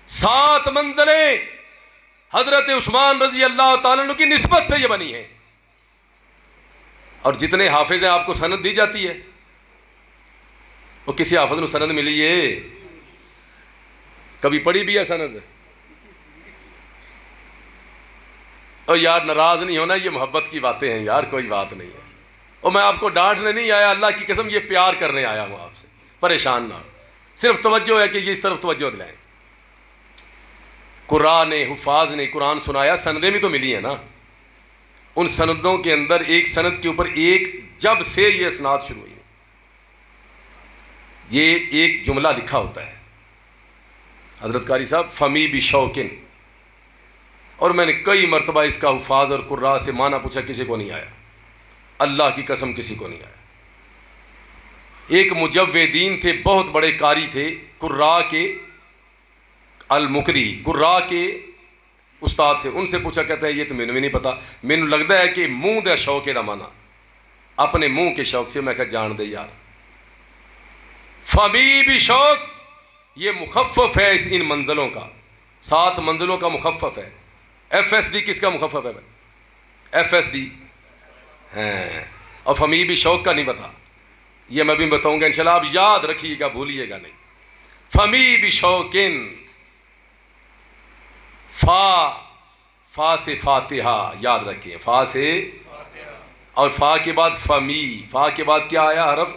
7 منزلیں حضرت عثمان رضی اللہ تعالیٰ عنہ کی نسبت سے یہ بنی ہیں. اور جتنے حافظ ہیں آپ کو سند دی جاتی ہے، وہ کسی حافظ نے سند ملی ہے؟ کبھی پڑھی بھی ہے سند؟ اور یار ناراض نہیں ہونا، یہ محبت کی باتیں ہیں یار، کوئی بات نہیں ہے. اور میں آپ کو ڈانٹنے نہیں آیا، اللہ کی قسم یہ پیار کرنے آیا ہوں آپ سے. پریشان نہ ہو، صرف توجہ ہے کہ یہ اس طرف توجہ دلائیں. قرآن حفاظ نے قرآن سنایا، سندیں بھی تو ملی ہیں نا. ان سندوں کے اندر ایک سند کے اوپر ایک، جب سے یہ اسناد شروع ہوئی یہ ایک جملہ لکھا ہوتا ہے، حضرت قاری صاحب فمی بشوکن. اور میں نے کئی مرتبہ اس کا حفاظ اور قراء سے معنی پوچھا، کسی کو نہیں آیا، اللہ کی قسم کسی کو نہیں آیا. ایک مجودین تھے، بہت بڑے قاری تھے، قراء کے المقری، قراء کے استاد تھے. ان سے پوچھا، کہتا ہے یہ تو مینوں بھی نہیں پتا، مینوں لگتا ہے کہ منہ دے شوق دا مانا، اپنے منہ کے شوق سے. میں کہا جان دے یار، فمی بھی شوق یہ مخفف ہے ان منزلوں کا، 7 منزلوں کا مخفف ہے. ایف ایس ڈی کس کا مخفف ہے بھائی؟ ایف ایس ڈی ہیں. اور فمی بھی شوق کا نہیں پتا، یہ میں بھی بتاؤں گا انشاءاللہ، آپ یاد رکھیے گا، بھولیے گا نہیں. فمی بھی شوقن، فا سے فاتحہ، یاد رکھیں، فا سے، اور فا کے بعد فمی، فا کے بعد کیا آیا حرف؟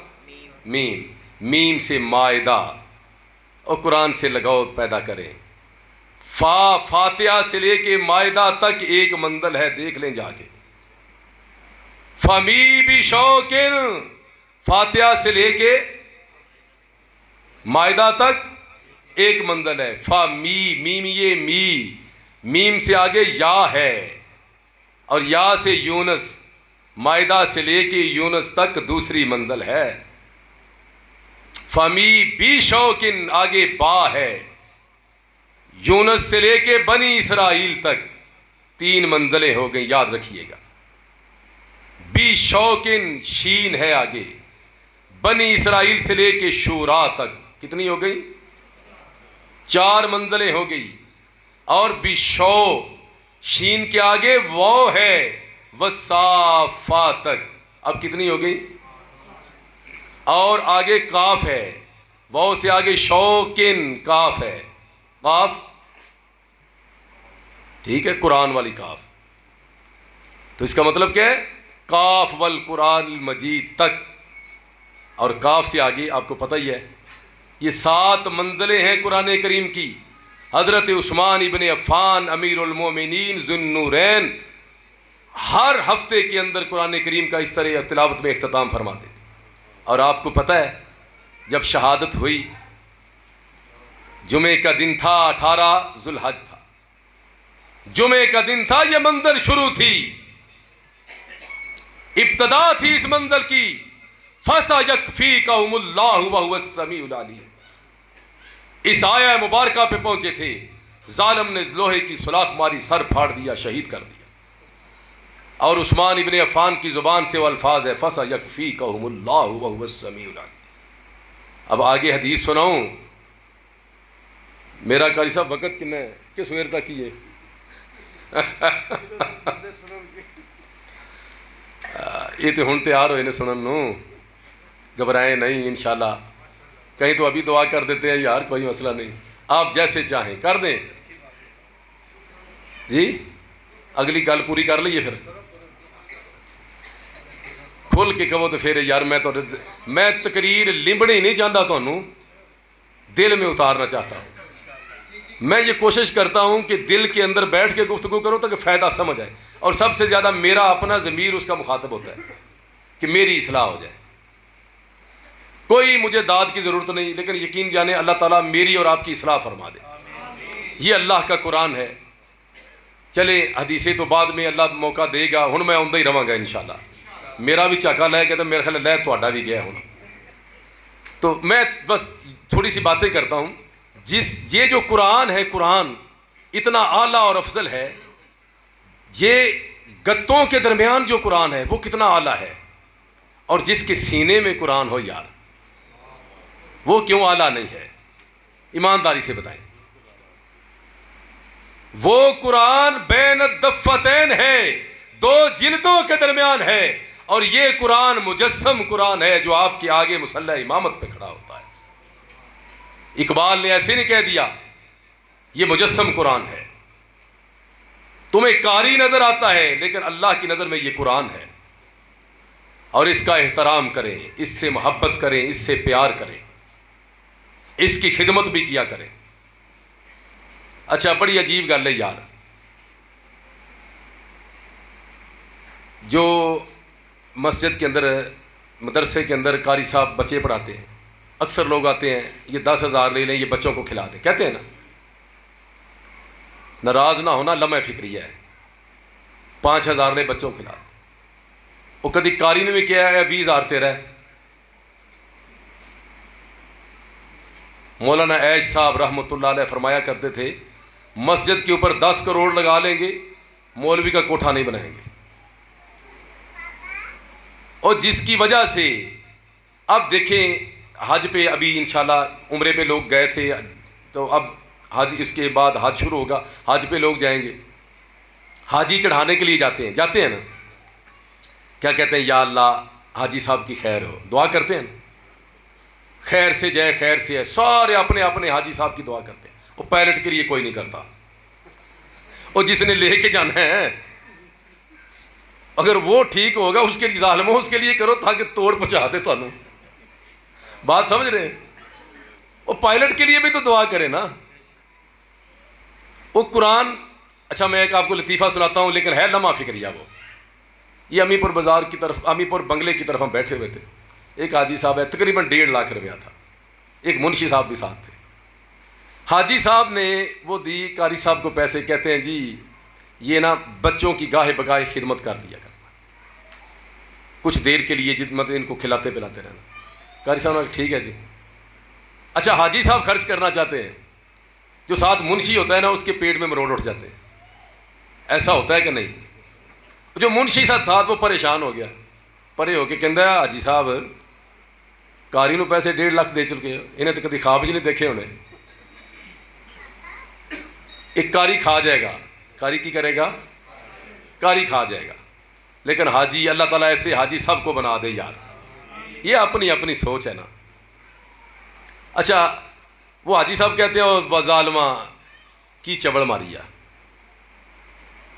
میم. میم سے مائدہ، اور قرآن سے لگاؤ پیدا کریں. فاتحہ سے لے کے مائدہ تک ایک منزل ہے، دیکھ لیں جا کے. فمی بھی شوقن، فاتحہ سے لے کے مائدہ تک ایک منزل ہے. فمی، میم یہ میم سے آگے یا ہے، اور یا سے یونس، مائدہ سے لے کے یونس تک دوسری منزل ہے. فمی بی شوقن آگے با ہے، یونس سے لے کے بنی اسرائیل تک 3 منزلیں ہو گئیں، یاد رکھیے گا. بی شوقن شین ہے آگے، بنی اسرائیل سے لے کے شورا تک کتنی ہو گئی؟ 4 منزلیں ہو گئی. اور بشو شین کے آگے وہ ہے، وصافا تک، اب کتنی ہو گئی؟ اور آگے کاف ہے، وہ سے آگے شوقن کاف ہے، کاف ٹھیک ہے، قرآن والی کاف. تو اس کا مطلب کیا ہے؟ کاف والقرآن المجید تک، اور کاف سے آگے آپ کو پتہ ہی ہے یہ 7 منزلیں ہیں قرآن کریم کی. حضرت عثمان ابن عفان امیر المومنین ذو النورین ہر ہفتے کے اندر قرآن کریم کا اس طرح تلاوت میں اختتام فرماتے تھے. اور آپ کو پتہ ہے جب شہادت ہوئی جمعے کا دن تھا، 18 ذوالحج تھا، جمعے کا دن تھا، یہ منزل شروع تھی، ابتدا تھی اس منزل کی. فَسَيَكْفِيكَهُمُ اللَّهُ وَهُوَ السَّمِيعُ الْعَلِيمُ. اس آیہ مبارکہ پہ پہنچے تھے، ظالم نے لوہے کی سلاخ ماری، سر پھاڑ دیا، شہید کر دیا. اور عثمان ابن عفان کی زبان سے وہ الفاظ ہے فَسَيَكْفِيكَهُمُ اللَّهُ وَهُوَ السَّمِيعُ الْعَلِيمُ. اب آگے حدیث سناؤں. میرا قاری صاحب وقت کتنا ہے کس ویر تک کی ہے؟ یہ تو ہن تیار ہوئے نے سنن نو، گھبرائیں نہیں انشاءاللہ. کہیں تو ابھی دعا کر دیتے ہیں یار، کوئی مسئلہ نہیں، آپ جیسے چاہیں کر دیں. جی اگلی گل پوری کر لئیے، پھر کھل کے کہو تو پھر یار میں تقریر لمبڑی نہیں چاہتا، تھانوں دل میں اتارنا چاہتا ہوں. میں یہ کوشش کرتا ہوں کہ دل کے اندر بیٹھ کے گفتگو کروں تاکہ فائدہ سمجھ آئے، اور سب سے زیادہ میرا اپنا ضمیر اس کا مخاطب ہوتا ہے کہ میری اصلاح ہو جائے. کوئی مجھے داد کی ضرورت نہیں، لیکن یقین جانے اللہ تعالیٰ میری اور آپ کی اصلاح فرما دے. یہ اللہ کا قرآن ہے. چلے حدیثیں تو بعد میں اللہ موقع دے گا، ہن میں آندا ہی رہاں گا انشاءاللہ. میرا بھی چاکا لے کے تو میرے خیال لے تہاڈا بھی گیا ہن. تو میں بس تھوڑی سی باتیں کرتا ہوں. یہ جو قرآن ہے، قرآن اتنا اعلیٰ اور افضل ہے. یہ گتوں کے درمیان جو قرآن ہے وہ کتنا اعلیٰ ہے، اور جس کے سینے میں قرآن ہو یار وہ کیوں اعلیٰ نہیں ہے؟ ایمانداری سے بتائیں. وہ قرآن بین الدفتین ہے، 2 جلدوں کے درمیان ہے، اور یہ قرآن مجسم قرآن ہے جو آپ کے آگے مصلی امامت پہ کھڑا ہوتا ہے. اقبال نے ایسے نہیں کہہ دیا یہ مجسم قرآن ہے. تمہیں قاری نظر آتا ہے، لیکن اللہ کی نظر میں یہ قرآن ہے، اور اس کا احترام کریں، اس سے محبت کریں، اس سے پیار کریں، اس کی خدمت بھی کیا کریں. اچھا بڑی عجیب گل ہے یار، جو مسجد کے اندر مدرسے کے اندر قاری صاحب بچے پڑھاتے ہیں، اکثر لوگ آتے ہیں یہ 10,000 لے لیں، یہ بچوں کو کھلا دیں. کہتے ہیں نا، ناراض نہ ہونا، لمحہ فکریہ ہے. 5,000 لے بچوں کو کھلا دیں. وہ کدی قاری نے بھی کیا ہے 20,000 تیرا ہے. مولانا عیش صاحب رحمۃ اللہ علیہ فرمایا کرتے تھے مسجد کے اوپر 10 کروڑ لگا لیں گے، مولوی کا کوٹھا نہیں بنائیں گے. اور جس کی وجہ سے اب دیکھیں حج پہ ابھی انشاءاللہ عمرے پہ لوگ گئے تھے، تو اب حج اس کے بعد حج شروع ہوگا، حج پہ لوگ جائیں گے، حاجی چڑھانے کے لیے جاتے ہیں نا. کیا کہتے ہیں؟ یا اللہ حاجی صاحب کی خیر ہو، دعا کرتے ہیں نا، خیر سے جائے خیر سے ہے. سارے اپنے اپنے حاجی صاحب کی دعا کرتے ہیں. وہ پائلٹ کے لیے کوئی نہیں کرتا، اور جس نے لے کے جانا ہے اگر وہ ٹھیک ہوگا اس کے لیے ظالموں اس کے لیے کرو تاکہ توڑ پہنچا دے. تمہیں بات سمجھ رہے ہیں؟ وہ پائلٹ کے لیے بھی تو دعا کرے نا. وہ قرآن. اچھا میں ایک آپ کو لطیفہ سناتا ہوں، لیکن ہے لمحہ فکریہ. وہ یہ امی پور بازار کی طرف، امی پور بنگلے کی طرف ہم بیٹھے ہوئے تھے. ایک حاجی صاحب ہے، تقریباً 1.5 لاکھ روپیہ تھا. ایک منشی صاحب بھی ساتھ تھے. حاجی صاحب نے وہ دی قاری صاحب کو پیسے، کہتے ہیں جی یہ نا بچوں کی گاہے بگاہے خدمت کر دیا کرنا، کچھ دیر کے لیے مطلب ان کو کھلاتے پلاتے رہنا. قاری صاحب نے ٹھیک ہے جی. اچھا حاجی صاحب خرچ کرنا چاہتے ہیں، جو ساتھ منشی ہوتا ہے نا اس کے پیٹ میں مروڑ اٹھ جاتے ہیں. ایسا ہوتا ہے کہ نہیں؟ جو منشی ساتھ تھا وہ پریشان ہو گیا، پرے ہو کے کہندا ہے حاجی صاحب قاری نو پیسے 1.5 لاکھ دے چکے ہو، انہیں تو کدی خواب نہیں دیکھے ہونے. ایک قاری کھا جائے گا. قاری کی کرے گا؟ قاری کھا جائے گا. لیکن حاجی، اللہ تعالیٰ ایسے حاجی سب کو بنا دے یار. یہ اپنی اپنی سوچ ہے نا. اچھا وہ حاجی صاحب کہتے ہیں وہ ظالمہ کی چبڑ ماری ہے،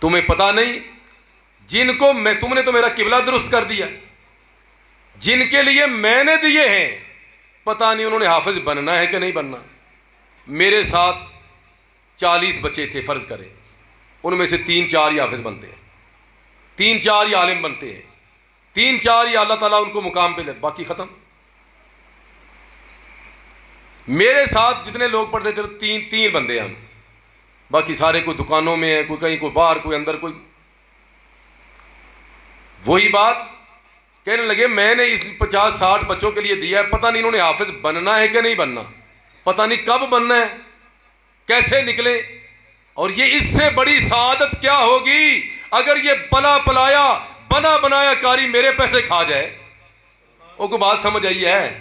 تمہیں پتہ نہیں جن کو تم نے تو میرا قبلہ درست کر دیا، جن کے لیے میں نے دیے ہیں پتہ نہیں انہوں نے حافظ بننا ہے کہ نہیں بننا۔ میرے ساتھ 40 بچے تھے فرض کریں، ان میں سے 3-4 ہی حافظ بنتے ہیں، 3-4 ہی عالم بنتے ہیں، 3-4 ہی اللہ تعالیٰ ان کو مقام پہ لے، باقی ختم۔ میرے ساتھ جتنے لوگ پڑھتے تھے 3 بندے ہیں ہم، باقی سارے کوئی دکانوں میں ہیں، کوئی کہیں، کوئی باہر، کوئی اندر، کوئی۔ وہی بات کہنے لگے میں نے اس 50-60 بچوں کے لیے دیا ہے، پتہ نہیں انہوں نے حافظ بننا ہے کہ نہیں بننا، پتہ نہیں کب بننا ہے، کیسے نکلے۔ اور یہ اس سے بڑی سعادت کیا ہوگی اگر یہ پلا پلایا بنا بنایا کاری میرے پیسے کھا جائے۔ وہ کو بات سمجھ آئی ہے؟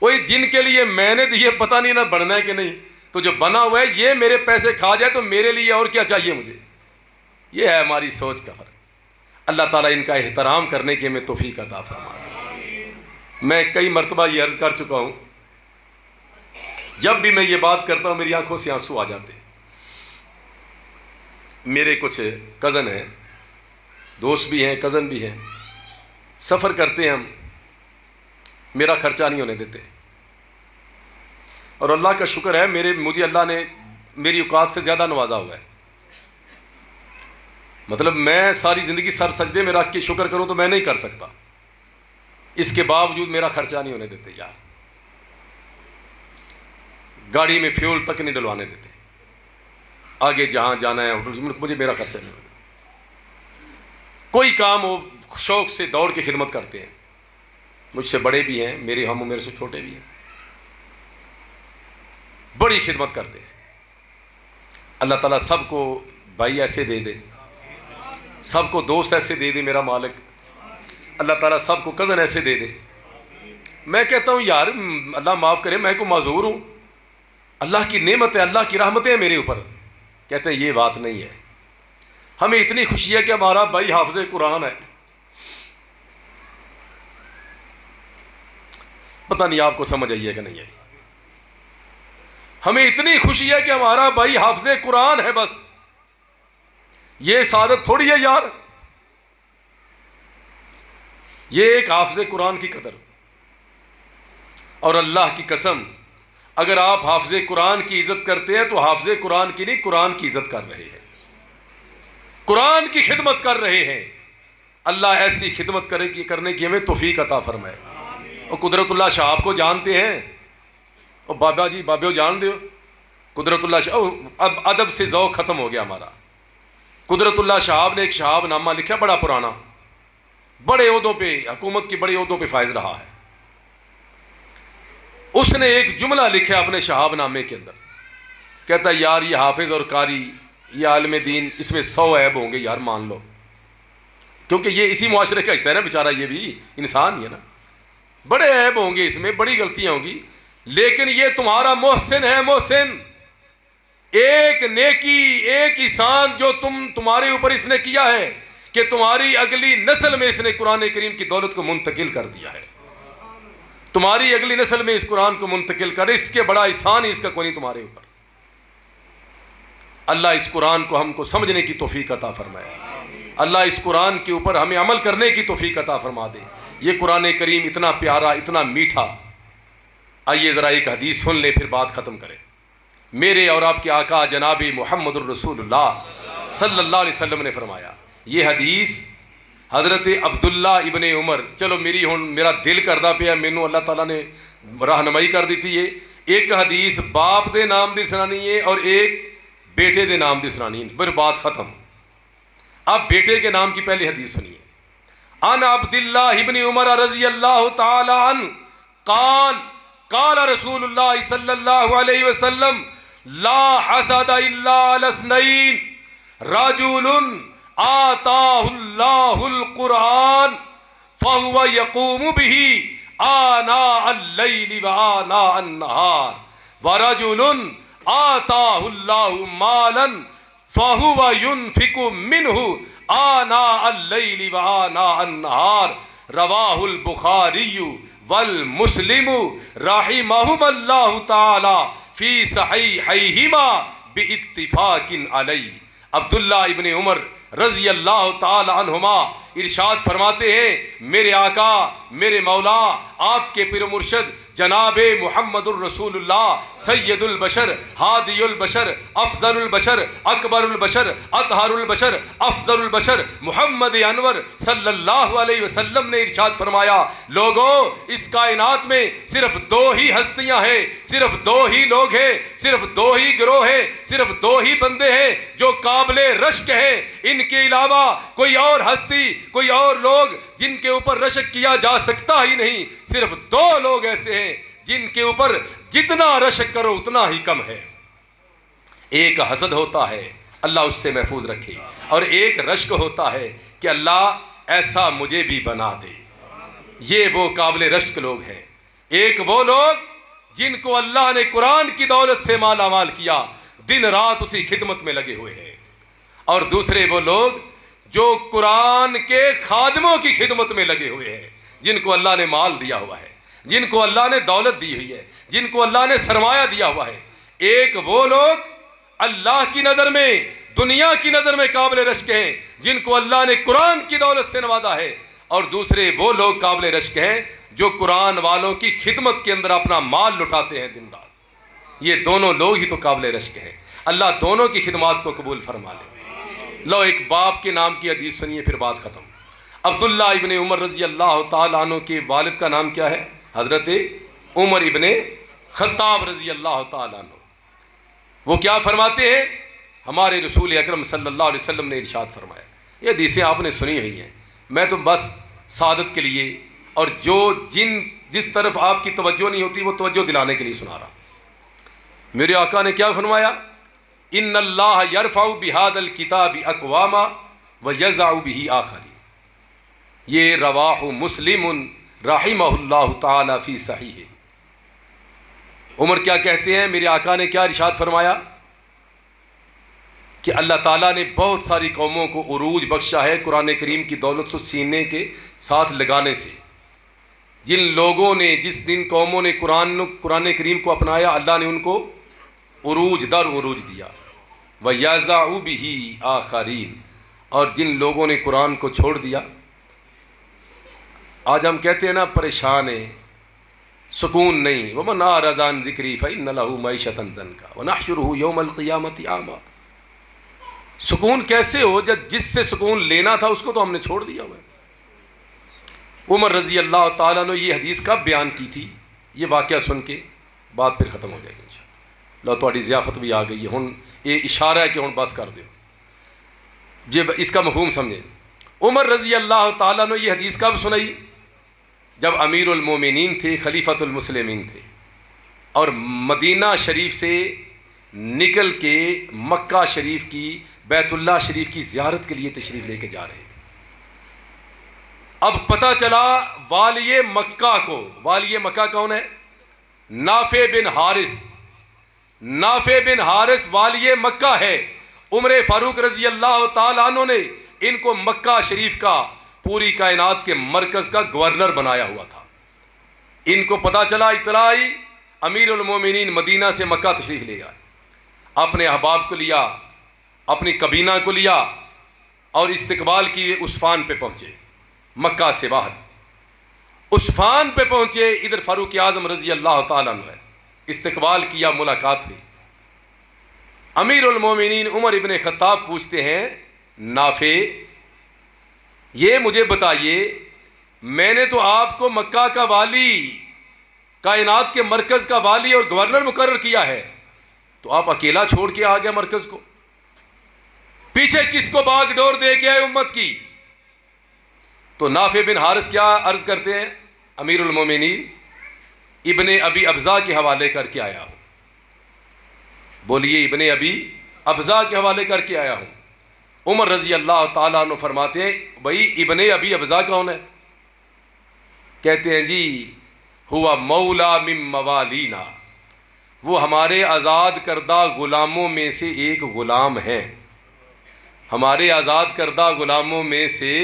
وہی جن کے لیے میں نے دیے پتہ نہیں نہ بننا ہے کہ نہیں، تو جو بنا ہوا ہے یہ میرے پیسے کھا جائے تو میرے لیے اور کیا چاہیے مجھے۔ یہ ہے ہماری سوچ کا فرق۔ اللہ تعالیٰ ان کا احترام کرنے کی ہمیں توفیق عطا فرمائے۔ میں کئی مرتبہ یہ عرض کر چکا ہوں، جب بھی میں یہ بات کرتا ہوں میری آنکھوں سے آنسو آ جاتے ہیں۔ میرے کچھ کزن ہیں، دوست بھی ہیں، کزن بھی ہیں، سفر کرتے ہیں ہم، میرا خرچہ نہیں ہونے دیتے، اور اللہ کا شکر ہے مجھے اللہ نے میری اوقات سے زیادہ نوازا ہوا ہے۔ مطلب میں ساری زندگی سر سجدے میں رکھ کے شکر کروں تو میں نہیں کر سکتا، اس کے باوجود میرا خرچہ نہیں ہونے دیتے یار، گاڑی میں فیول تک نہیں ڈلوانے دیتے، آگے جہاں جانا ہے مجھے میرا خرچہ نہیں ہونے دیتے۔ کوئی کام وہ شوق سے دوڑ کے خدمت کرتے ہیں، مجھ سے بڑے بھی ہیں، میرے سے چھوٹے بھی ہیں، بڑی خدمت کرتے ہیں۔ اللہ تعالیٰ سب کو بھائی ایسے دے دے، سب کو دوست ایسے دے دے میرا مالک، اللہ تعالیٰ سب کو کزن ایسے دے دے۔ میں کہتا ہوں یار اللہ معاف کرے، میں کو معذور ہوں، اللہ کی نعمت ہے، اللہ کی رحمتیں ہیں میرے اوپر۔ کہتے ہیں یہ بات نہیں ہے، ہمیں اتنی خوشی ہے کہ ہمارا بھائی حافظ قرآن ہے۔ پتہ نہیں آپ کو سمجھ آئی ہے کہ نہیں آئی؟ ہمیں اتنی خوشی ہے کہ ہمارا بھائی حافظ قرآن ہے، بس یہ سعادت تھوڑی ہے یار، یہ ایک حافظ قرآن کی قدر۔ اور اللہ کی قسم اگر آپ حافظ قرآن کی عزت کرتے ہیں تو حافظ قرآن کی نہیں، قرآن کی عزت کر رہے ہیں، قرآن کی خدمت کر رہے ہیں۔ اللہ ایسی خدمت کرنے کی ہمیں توفیق عطا فرمائے۔ اور قدرت اللہ شہاب کو جانتے ہیں؟ اور بابا جی بابیو جان دیو قدرت اللہ شہاب، اب ادب سے ذوق ختم ہو گیا ہمارا۔ قدرت اللہ شہاب نے ایک شہاب نامہ لکھا بڑا پرانا، بڑے عہدوں پہ، حکومت کی بڑے عہدوں پہ فائز رہا ہے۔ اس نے ایک جملہ لکھا اپنے شہاب نامے کے اندر، کہتا ہے یار یہ حافظ اور قاری، یہ عالم دین، اس میں 100 عیب ہوں گے یار، مان لو، کیونکہ یہ اسی معاشرے کا حصہ ہے نا بیچارہ، یہ بھی انسان ہی ہے نا، بڑے عیب ہوں گے اس میں، بڑی غلطیاں ہوں گی، لیکن یہ تمہارا محسن ہے، محسن، ایک نیکی، ایک احسان جو تمہارے اوپر اس نے کیا ہے کہ تمہاری اگلی نسل میں اس نے قرآن کریم کی دولت کو منتقل کر دیا ہے، تمہاری اگلی نسل میں اس قرآن کو منتقل کر، اس کے بڑا احسان ہی اس کا کوئی نہیں تمہارے اوپر۔ اللہ اس قرآن کو ہم کو سمجھنے کی توفیق عطا فرمائے، اللہ اس قرآن کے اوپر ہمیں عمل کرنے کی توفیق عطا فرما دے۔ یہ قرآن کریم اتنا پیارا، اتنا میٹھا۔ آئیے ذرا ایک حدیث سن لے پھر بات ختم کریں۔ میرے اور آپ کے آقا جناب محمد الرسول اللہ صلی اللہ علیہ وسلم نے فرمایا، یہ حدیث حضرت عبداللہ ابن عمر، چلو میرا دل کردہ پیا، مینوں اللہ تعالیٰ نے رہنمائی کر دیتی ہے، ایک حدیث باپ دے نام دی سنانی ہے اور ایک بیٹے دے نام دی سنانی ہے، پھر بات ختم۔ اب بیٹے کے نام کی پہلی حدیث سنیے۔ عن عبداللہ ابن عمر رضی اللہ تعالی عنہ قال قال رسول اللہ صلی اللہ علیہ وسلم لا حسد الا علی اثنین رجل آتاہ اللہ القرآن فهو يقوم به آناء الليل وآناء النهار ورجل آتاہ اللہ مالا فهو ينفق منه آناء الليل وآناء النهار رواہ البخاری والمسلم رحمہم اللہ تعالی فی صحیحیہما باتفاق علی۔ عبداللہ ابن عمر رضی اللہ تعالی عنہما ارشاد فرماتے ہیں، میرے آقا میرے مولا آپ کے پیر مرشد جناب محمد الرسول اللہ سید البشر ہادی البشر افضل البشر اکبر البشر اطہر البشر افضل البشر محمد انور صلی اللہ علیہ وسلم نے ارشاد فرمایا، لوگوں اس کائنات میں صرف دو ہی ہستیاں ہیں، صرف دو ہی لوگ ہیں، صرف دو ہی گروہ ہیں، صرف دو ہی بندے ہیں جو قابل رشک ہیں، ان کے علاوہ کوئی اور ہستی کوئی اور لوگ جن کے اوپر رشک کیا جا سکتا ہی نہیں۔ صرف دو لوگ ایسے ہیں جن کے اوپر جتنا رشک کرو اتنا ہی کم ہے۔ ایک حسد ہوتا ہے، اللہ اس سے محفوظ رکھے، اور ایک رشک ہوتا ہے کہ اللہ ایسا مجھے بھی بنا دے۔ یہ وہ قابل رشک لوگ ہیں۔ ایک وہ لوگ جن کو اللہ نے قرآن کی دولت سے مالا مال کیا، دن رات اسی خدمت میں لگے ہوئے ہیں، اور دوسرے وہ لوگ جو قرآن کے خادموں کی خدمت میں لگے ہوئے ہیں، جن کو اللہ نے مال دیا ہوا ہے، جن کو اللہ نے دولت دی ہوئی ہے، جن کو اللہ نے سرمایہ دیا ہوا ہے۔ ایک وہ لوگ اللہ کی نظر میں، دنیا کی نظر میں قابل رشک ہیں جن کو اللہ نے قرآن کی دولت سے نوازا ہے، اور دوسرے وہ لوگ قابل رشک ہیں جو قرآن والوں کی خدمت کے اندر اپنا مال لٹاتے ہیں دن رات۔ یہ دونوں لوگ ہی تو قابل رشک ہیں۔ اللہ دونوں کی خدمات کو قبول فرما لے۔ لو ایک باپ کے نام کی حدیث سنیے پھر بات ختم۔ عبداللہ ابن عمر رضی اللہ تعالیٰ عنہ کے والد کا نام کیا ہے؟ حضرت عمر ابن خطاب رضی اللہ تعالیٰ عنہ۔ وہ کیا فرماتے ہیں؟ ہمارے رسول اکرم صلی اللہ علیہ وسلم نے ارشاد فرمایا، یہ حدیثیں آپ نے سنی ہوئی ہیں، میں تو بس سعادت کے لیے اور جس طرف آپ کی توجہ نہیں ہوتی وہ توجہ دلانے کے لیے سنا رہا۔ میرے آقا نے کیا فرمایا؟ ان اللہ یرفع بہذا الکتاب اقواما ویضع بہ آخرین۔ یہ رواہ مسلم رحمہ اللہ تعالی فی صحیح۔ عمر کیا کہتے ہیں؟ میرے آقا نے کیا ارشاد فرمایا کہ اللہ تعالیٰ نے بہت ساری قوموں کو عروج بخشا ہے قرآن کریم کی دولت سے سینے کے ساتھ لگانے سے۔ جن لوگوں نے، جس دن قوموں نے قرآن کریم کو اپنایا، اللہ نے ان کو عروج در عروج دیا۔ وَيَضَعُ بِهِ آخَرِينَ، اور جن لوگوں نے قرآن کو چھوڑ دیا، آج ہم کہتے ہیں نا پریشان ہیں، سکون نہیں۔ وَمَنْ أَعْرَضَ عَنْ ذِكْرِي فَإِنَّ لَهُ مَعِيشَةً ضَنْكًا وَنَحْشُرُهُ يَوْمَ الْقِيَامَةِ أَعْمَى۔ سکون کیسے ہو جب جس سے سکون لینا تھا اس کو تو ہم نے چھوڑ دیا ہوا ہے۔ عمر رضی اللہ تعالیٰ نے یہ حدیث کب بیان کی تھی؟ یہ واقعہ سن کے بات پھر ختم ہو جائے گی انشاءاللہ۔ لو تھوڑی ضیافت بھی آ گئی ہے، ہن یہ اشارہ ہے کہ ہن بس کر دو، جب اس کا مفہوم سمجھیں۔ عمر رضی اللہ تعالیٰ نے یہ حدیث کب سنائی؟ جب امیر المومنین تھے، خلیفۃ المسلمین تھے، اور مدینہ شریف سے نکل کے مکہ شریف کی، بیت اللہ شریف کی زیارت کے لیے تشریف لے کے جا رہے تھے۔ اب پتہ چلا والی مکہ کو، والی مکہ کون ہے؟ نافع بن حارث۔ نافع بن حارث والی مکہ ہے۔ عمر فاروق رضی اللہ تعالیٰ عنہ نے ان کو مکہ شریف کا، پوری کائنات کے مرکز کا گورنر بنایا ہوا تھا۔ ان کو پتہ چلا، اطلاع آئی، امیر المومنین مدینہ سے مکہ تشریف لے گئے، اپنے احباب کو لیا، اپنی کابینہ کو لیا، اور استقبال کیے۔ عثفان پہ پہنچے، مکہ سے باہر عثفان پہ پہنچے، ادھر فاروق اعظم رضی اللہ تعالیٰ عنہ ہے، استقبال کیا، ملاقات ہوئی۔ امیر المومنین عمر ابن خطاب پوچھتے ہیں، نافع یہ مجھے بتائیے، میں نے تو آپ کو مکہ کا والی، کائنات کے مرکز کا والی اور گورنر مقرر کیا ہے، تو آپ اکیلا چھوڑ کے آ گیا مرکز کو، پیچھے کس کو باغ ڈور دے کے آئے امت کی؟ تو نافع بن حارث کیا عرض کرتے ہیں؟ امیر المومنین ابن ابی ابزا کے حوالے کر کے آیا ہوں۔ بولیے، ابن ابی ابزا کے حوالے کر کے آیا ہوں۔ عمر رضی اللہ تعالیٰ عنہ فرماتے ہیں، بھائی ابن ابی ابزا کون ہے؟ کہتے ہیں جی ہوا مولا من موالینا، وہ ہمارے آزاد کردہ غلاموں میں سے ایک غلام ہے، ہمارے آزاد کردہ غلاموں میں سے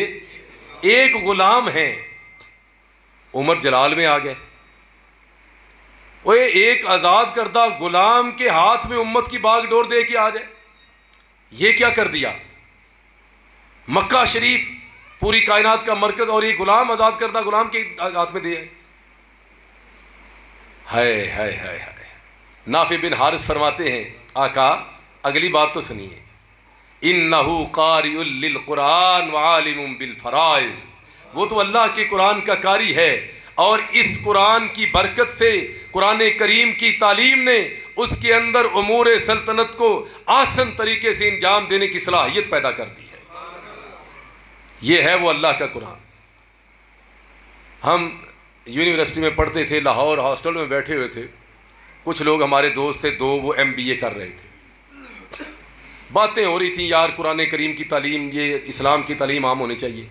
ایک غلام ہے۔ عمر جلال میں آ گئے، وہ ایک آزاد کردہ غلام کے ہاتھ میں امت کی باغ ڈور دے کے آ جائے، یہ کیا کر دیا؟ مکہ شریف پوری کائنات کا مرکز، اور یہ غلام آزاد کردہ غلام کے ہاتھ میں دیا ہے. ہائے ہائے ہائے ہائے. نافع بن حارث فرماتے ہیں آقا اگلی بات تو سنیے، انہو قاری للقرآن وعالم بالفرائض، وہ تو اللہ کے قرآن کا قاری ہے، اور اس قرآن کی برکت سے قرآن کریم کی تعلیم نے اس کے اندر امور سلطنت کو آسن طریقے سے انجام دینے کی صلاحیت پیدا کر دی ہے. یہ ہے وہ اللہ کا قرآن. ہم یونیورسٹی میں پڑھتے تھے، لاہور ہاسٹل میں بیٹھے ہوئے تھے، کچھ لوگ ہمارے دوست تھے، دو وہ MBA کر رہے تھے. باتیں ہو رہی تھیں یار قرآن کریم کی تعلیم، یہ اسلام کی تعلیم عام ہونی چاہیے.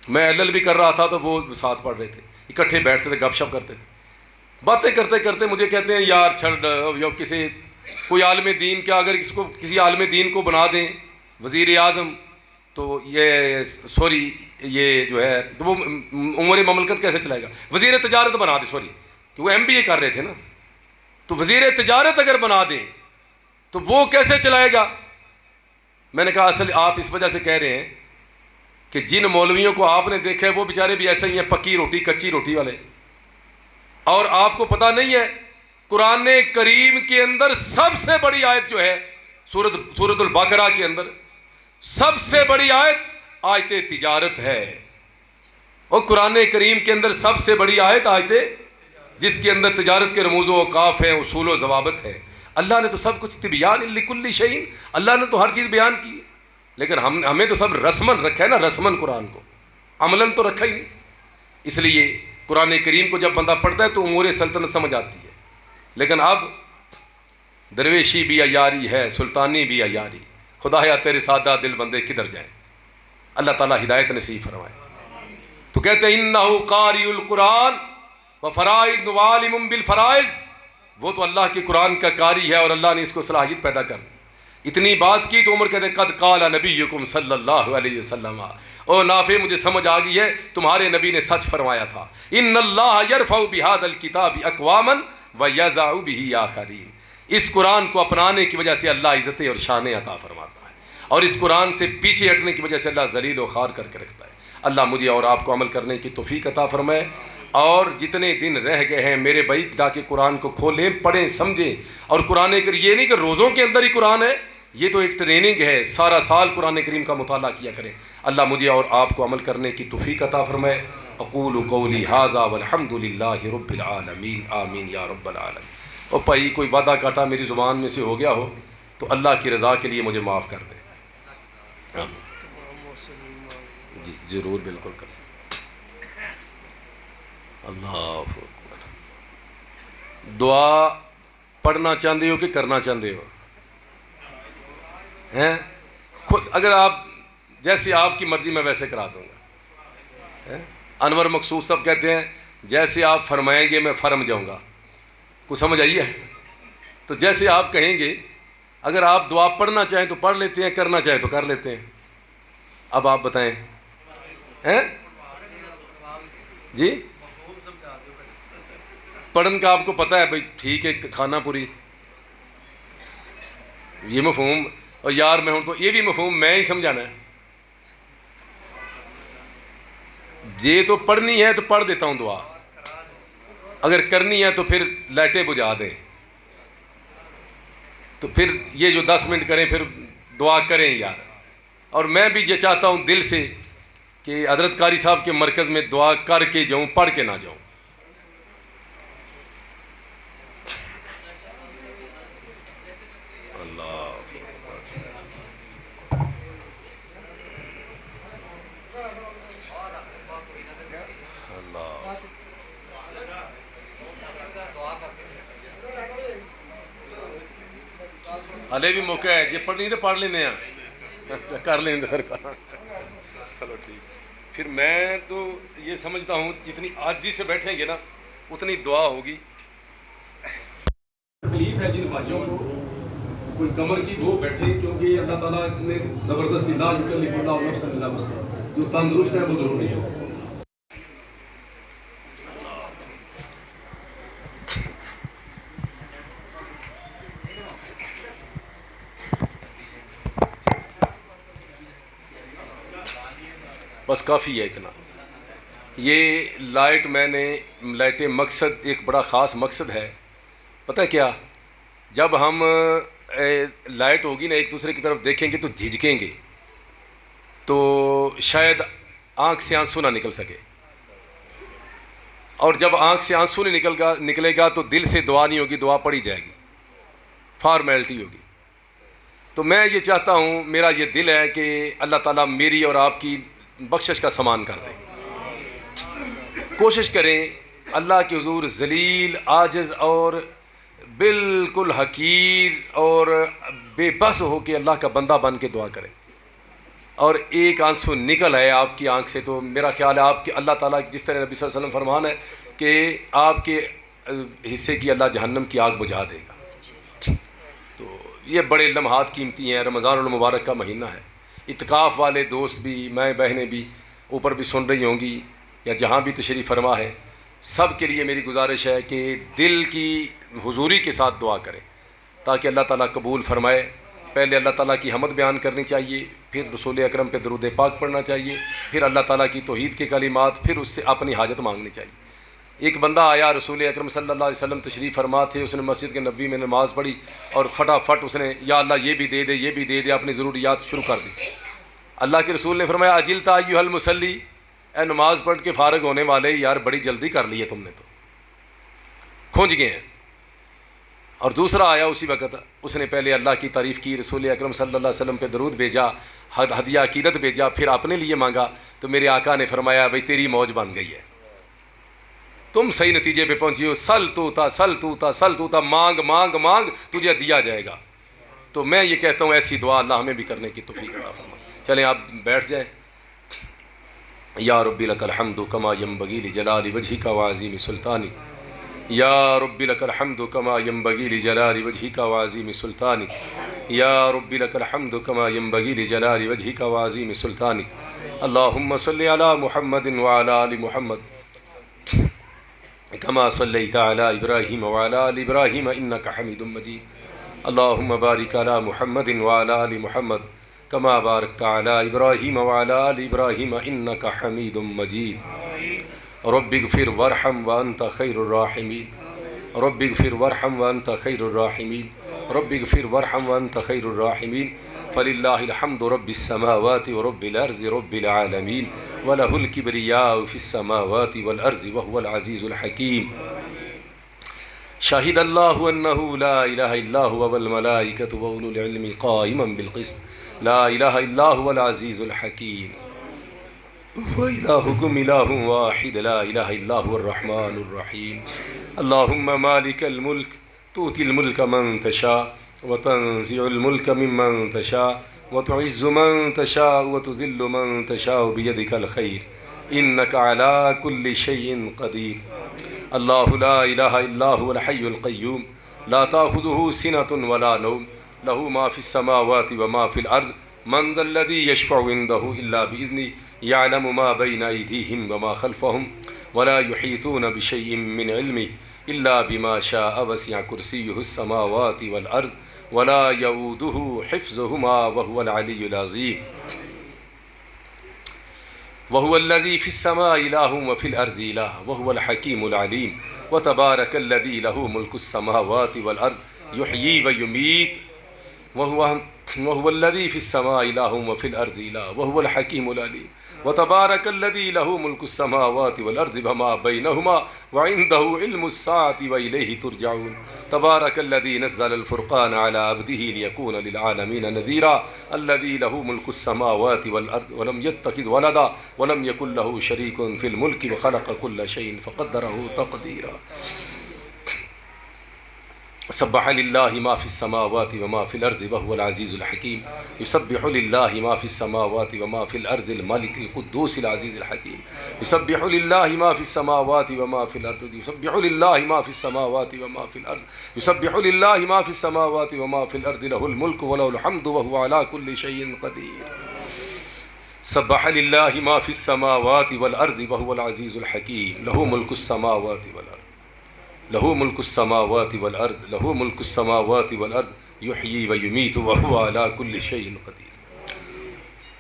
میں LL بھی کر رہا تھا تو وہ ساتھ پڑھ رہے تھے، اکٹھے بیٹھتے تھے، گپ شپ کرتے تھے. باتیں کرتے کرتے مجھے کہتے ہیں یار چھڑ یا کسی کوئی عالم دین، کیا اگر اس کو کسی عالم دین کو بنا دیں وزیر اعظم تو یہ سوری یہ جو ہے تو وہ امور مملکت کیسے چلائے گا؟ وزیر تجارت بنا دیں، سوری کہ وہ MBA کر رہے تھے نا، تو وزیر تجارت اگر بنا دیں تو وہ کیسے چلائے گا؟ میں نے کہا اصل آپ اس وجہ سے کہہ رہے ہیں کہ جن مولویوں کو آپ نے دیکھا ہے وہ بیچارے بھی ایسے ہی ہیں، پکی روٹی کچی روٹی والے. اور آپ کو پتہ نہیں ہے قرآن کریم کے اندر سب سے بڑی آیت جو ہے سورۃ البقرہ کے اندر سب سے بڑی آیت تجارت ہے. اور قرآن کریم کے اندر سب سے بڑی آیت جس کے اندر تجارت کے رموز و اوقاف ہیں، اصول و ضوابط ہیں. اللہ نے تو سب کچھ تبیان لکل شیء، اللہ نے تو ہر چیز بیان کی ہے، لیکن ہمیں تو سب رسمن رکھا ہے نا، رسمن قرآن کو، عملاً تو رکھا ہی نہیں. اس لیے قرآن کریم کو جب بندہ پڑھتا ہے تو امور سلطنت سمجھ آتی ہے. لیکن اب درویشی بھی عیاری ہے، سلطانی بھی عیاری. خدایا تیرے سادہ دل بندے کدھر جائیں؟ اللہ تعالیٰ ہدایت نصیب فرمائے. تو کہتے ہیں انہو قاری القرآن وفرائض وعالم بالفرائض، وہ تو اللہ کے قرآن کا قاری ہے اور اللہ نے اس کو صلاحیت پیدا کر دی. اتنی بات کی تو عمر کہتے ہیں قد قال نبیکم صلی اللہ علیہ وسلم، او نافع مجھے سمجھ آ گئی ہے تمہارے نبی نے سچ فرمایا تھا. ان اللہ یرفع بہذا الکتاب اقواما ویضع بہ آخرین، اس قرآن کو اپنانے کی وجہ سے اللہ عزتیں اور شانیں عطا فرماتا ہے، اور اس قرآن سے پیچھے ہٹنے کی وجہ سے اللہ ذلیل و خوار کر کے رکھتا ہے. اللہ مجھے اور آپ کو عمل کرنے کی توفیق عطا فرمائے. اور جتنے دن رہ گئے ہیں میرے بھائی جا کے قرآن کو کھولیں، پڑھیں، سمجھیں. اور قرآن کریم یہ نہیں کہ روزوں کے اندر ہی قرآن ہے، یہ تو ایک ٹریننگ ہے، سارا سال قرآن کریم کا مطالعہ کیا کریں. اللہ مجھے اور آپ کو عمل کرنے کی توفیق عطا فرمائے. اقول قولی ھذا والحمد للہ رب العالمین، آمین یا رب العالمین. اور بھائی کوئی وعدہ کاٹا میری زبان میں سے ہو گیا ہو تو اللہ کی رضا کے لیے مجھے معاف کر دیں. جی ضرور، بالکل کر سکتے. اللہ اکبر. دعا پڑھنا چاہتے ہو کہ کرنا چاہتے ہو؟ خود اگر آپ جیسے آپ کی مرضی میں ویسے کرا دوں گا. انور مقصود صاحب کہتے ہیں جیسے آپ فرمائیں گے میں فرم جاؤں گا. کچھ سمجھ آئی ہے؟ تو جیسے آپ کہیں گے، اگر آپ دعا پڑھنا چاہیں تو پڑھ لیتے ہیں، کرنا چاہیں تو کر لیتے ہیں. اب آپ بتائیں. جی پڑھن کا آپ کو پتہ ہے بھائی، ٹھیک ہے، کھانا پوری یہ مفہوم، اور یار میں ہوں تو یہ بھی مفہوم میں ہی سمجھانا ہے. یہ تو پڑھنی ہے تو پڑھ دیتا ہوں دعا، اگر کرنی ہے تو پھر لائٹیں بجھا دیں. تو پھر یہ جو 10 منٹ کریں پھر دعا کریں یار. اور میں بھی یہ چاہتا ہوں دل سے کہ حضرت قاری صاحب کے مرکز میں دعا کر کے جاؤں، پڑھ کے نہ جاؤں. ہلے بھی موقع ہے، یہ پڑھنی تو پڑھ لینے ہیں. اچھا کر لیں گے پھر. چلو ٹھیک. پھر میں تو یہ سمجھتا ہوں جتنی عاجزی سے بیٹھیں گے نا اتنی دعا ہوگی. تکلیف ہے جن بھائیوں کو کوئی کمر کی وہ بیٹھے، کیونکہ اللہ تعالیٰ نے زبردستی لا یکلف اللہ نفسا الا وسعها، جو تندرست ہے وہ ضروری ہے. بس کافی ہے اتنا. یہ لائٹیں مقصد ایک بڑا خاص مقصد ہے. پتہ ہے کیا؟ جب ہم لائٹ ہوگی نا ایک دوسرے کی طرف دیکھیں گے تو جھجکیں گے، تو شاید آنکھ سے آنسو نہ نکل سکے، اور جب آنکھ سے آنسو نہیں نکلے گا تو دل سے دعا نہیں ہوگی، دعا پڑی جائے گی، فارمیلٹی ہوگی. تو میں یہ چاہتا ہوں، میرا یہ دل ہے کہ اللہ تعالیٰ میری اور آپ کی بخشش کا سامان کر دے. کوشش کریں اللہ کے حضور ذلیل، عاجز اور بالکل حقیر اور بے بس ہو کے اللہ کا بندہ بن کے دعا کریں. اور ایک آنسو نکل آئے آپ کی آنکھ سے تو میرا خیال ہے آپ کے اللہ تعالیٰ جس طرح نبی صلی اللہ علیہ وسلم فرمان ہے کہ آپ کے حصے کی اللہ جہنم کی آگ بجھا دے گا. تو یہ بڑے لمحات قیمتی ہیں. رمضان المبارک کا مہینہ ہے. اعتکاف والے دوست بھی، مائیں بہنیں بھی اوپر بھی سن رہی ہوں گی یا جہاں بھی تشریف فرما ہے، سب کے لیے میری گزارش ہے کہ دل کی حضوری کے ساتھ دعا کریں تاکہ اللہ تعالیٰ قبول فرمائے. پہلے اللہ تعالیٰ کی حمد بیان کرنی چاہیے، پھر رسول اکرم پہ درود پاک پڑھنا چاہیے، پھر اللہ تعالیٰ کی توحید کے کلمات، پھر اس سے اپنی حاجت مانگنی چاہیے. ایک بندہ آیا، رسول اکرم صلی اللہ علیہ وسلم تشریف فرما تھے، اس نے مسجد کے نبوی میں نماز پڑھی اور فٹافٹ اس نے یا اللہ یہ بھی دے دے، یہ بھی دے دے، اپنی ضروریات شروع کر دی. اللہ کے رسول نے فرمایا اجلتا ایھا المصلی، اے نماز پڑھ کے فارغ ہونے والے، یار بڑی جلدی کر لی ہے تم نے، تو کھنج گئے ہیں. اور دوسرا آیا اسی وقت، اس نے پہلے اللہ کی تعریف کی، رسول اکرم صلی اللہ علیہ وسلم پہ درود بھیجا، ہدیہ عقیدت بھیجا، پھر اپنے لیے مانگا. تو میرے آقا نے فرمایا بھائی تیری موج بن گئی ہے، تم صحیح نتیجے پہ پہنچی ہو. سل توتا، مانگ مانگ مانگ، تجھے دیا جائے گا. تو میں یہ کہتا ہوں ایسی دعا اللہ ہمیں بھی کرنے کی توفیق عطا فرمائے. چلیں آپ بیٹھ جائیں. یا ربی لک الحمد کما ینبغی لجلال وجہک وعظیم سلطانی، یا ربی لک الحمد کما ینبغی لجلال وجہک وعظیم سلطانی، یا ربی لک الحمد کما ینبغی لجلال وجہک وعظیم سلطانی. اللہم صلی علی محمد وعلی آل محمد کما صلیت علی ابراہیم وعلی آل ابراہیم انک حمید مجید. اللہم بارک علی محمد وعلی آل محمد کما بارکت علی ابراہیم وعلی آل ابراہیم انک حمید مجید. رب اغفر وارحم وانت خیر الراحمین، رب اغفر وارحم وانت خیر الراحمین، رب اغفر وارحم وانت خیر الراحمین. فللہ الحمد رب السماوات ورب الارض رب العالمین، وله الكبریاء فی السماوات والارض وهو العزیز الحکیم. شہد اللہ انہ لا الہ الا هو والملائکۃ واولو العلم قائما بالقسط، لا الہ الا هو العزیز الحکیم. وإلہکم الہ واحد لا الہ الا هو الرحمن الرحیم. اللہم مالک الملک تؤتی الملک من تشاء وتنزع الملک ممن تشاء وتعز من تشاء وتذل من تشاء بيدك الخير إنك على كل شيء قدير. الله لا إله إلا هو الحي القيوم لا تأخذه سنة ولا نوم له ما في السماوات وما في الأرض. من ذا الذي يشفع عنده إلا بإذنه يعلم ما بين أيديهم وما خلفهم ولا يحيطون بشيء من علمه إلا بما شاء وسع كرسيه السماوات والأرض ولا يؤوده حفظهما وهو العلي العظيم. وهو الذي في السماء إله وفي الأرض إله وهو الحكيم العليم. وتبارك الذي له ملك السماوات والأرض يحيي ويميت وهو الذي في السماء إله وفي الأرض إله وهو الحكيم العليم. وتبارك الذي له ملك السماوات والأرض وما بينهما وعنده علم الساعة وإليه ترجعون. تبارك الذي نزل الفرقان على عبده ليكون للعالمين نذيرا. الذي له ملك السماوات والأرض ولم يتخذ ولدا ولم يكن له شريك في الملك وخلق كل شيء فقدره تقديرا. سبح للہ ما فی السماوات وما فی الارض وهو العزیز الحکیم. یسبح للہ ما فی السماوات وما فی الارض الملک القدوس العزیز الحکیم. یسبح للہ ما فی السماوات وما فی الارض یسبح للہ ما فی السماوات وما فی الارض یسبح للہ ما فی السماوات وما فی الارض له الملک وله الحمد وهو على كل شيء قدیر. سبح للہ ما فی السماوات والارض وهو العزیز الحکیم. له ملک السماوات والارض له ملک السماوات والارض له ملک السماوات والارض یحیی و یمیت وهو على كل شيء قدیر.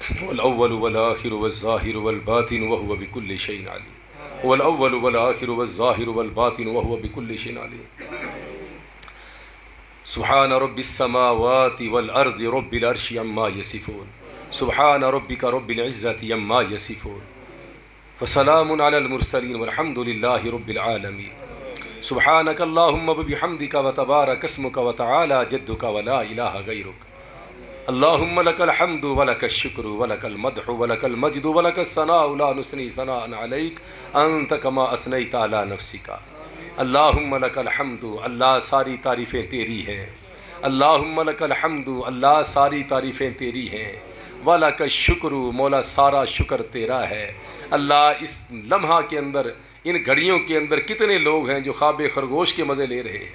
هو الأول والآخر والظاهر والباطن وهو بكل شيء عليم هو الأول والآخر والظاهر والباطن وهو بكل شيء عليم سبحان رب السماوات والأرض رب العرش عما يصفون سبحان ربك رب العزة عما يصفون وسلام على المرسلين والحمد لله رب العالمين سبحانك اللهم وبحمدك وتبارك اسمك وتعالى جدك ولا إله غيرك اللهم لك الحمد ولك الشكر ولك المدح ولك المجد ولك الثناء لا نثني ثناء عليك أنت كما أثنيت على نفسك اللهم لك الحمد اللہ ساری تعریفیں تیری ہیں اللہم لک الحمد اللہ ساری تعریفیں تیری ہیں وَلَكَ الشُّكْرُ مولا سارا شکر تیرا ہے اللہ اس لمحہ کے اندر ان گھڑیوں کے اندر کتنے لوگ ہیں جو خواب خرگوش کے مزے لے رہے ہیں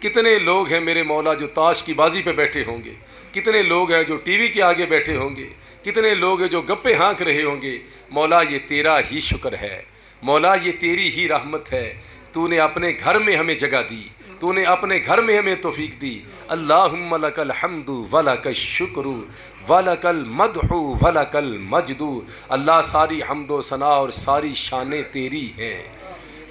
کتنے لوگ ہیں میرے مولا جو تاش کی بازی پہ بیٹھے ہوں گے کتنے لوگ ہیں جو ٹی وی کے آگے بیٹھے ہوں گے کتنے لوگ ہیں جو گپے ہانک رہے ہوں گے مولا یہ تیرا ہی شکر ہے مولا یہ تیری ہی رحمت ہے تو نے اپنے گھر میں ہمیں جگہ دی تو نے اپنے گھر میں ہمیں توفیق دی اللہم لک الحمد ولک الشکر ولک المدح ولک المجد اللہ ساری حمد و ثنا اور ساری شانیں تیری ہیں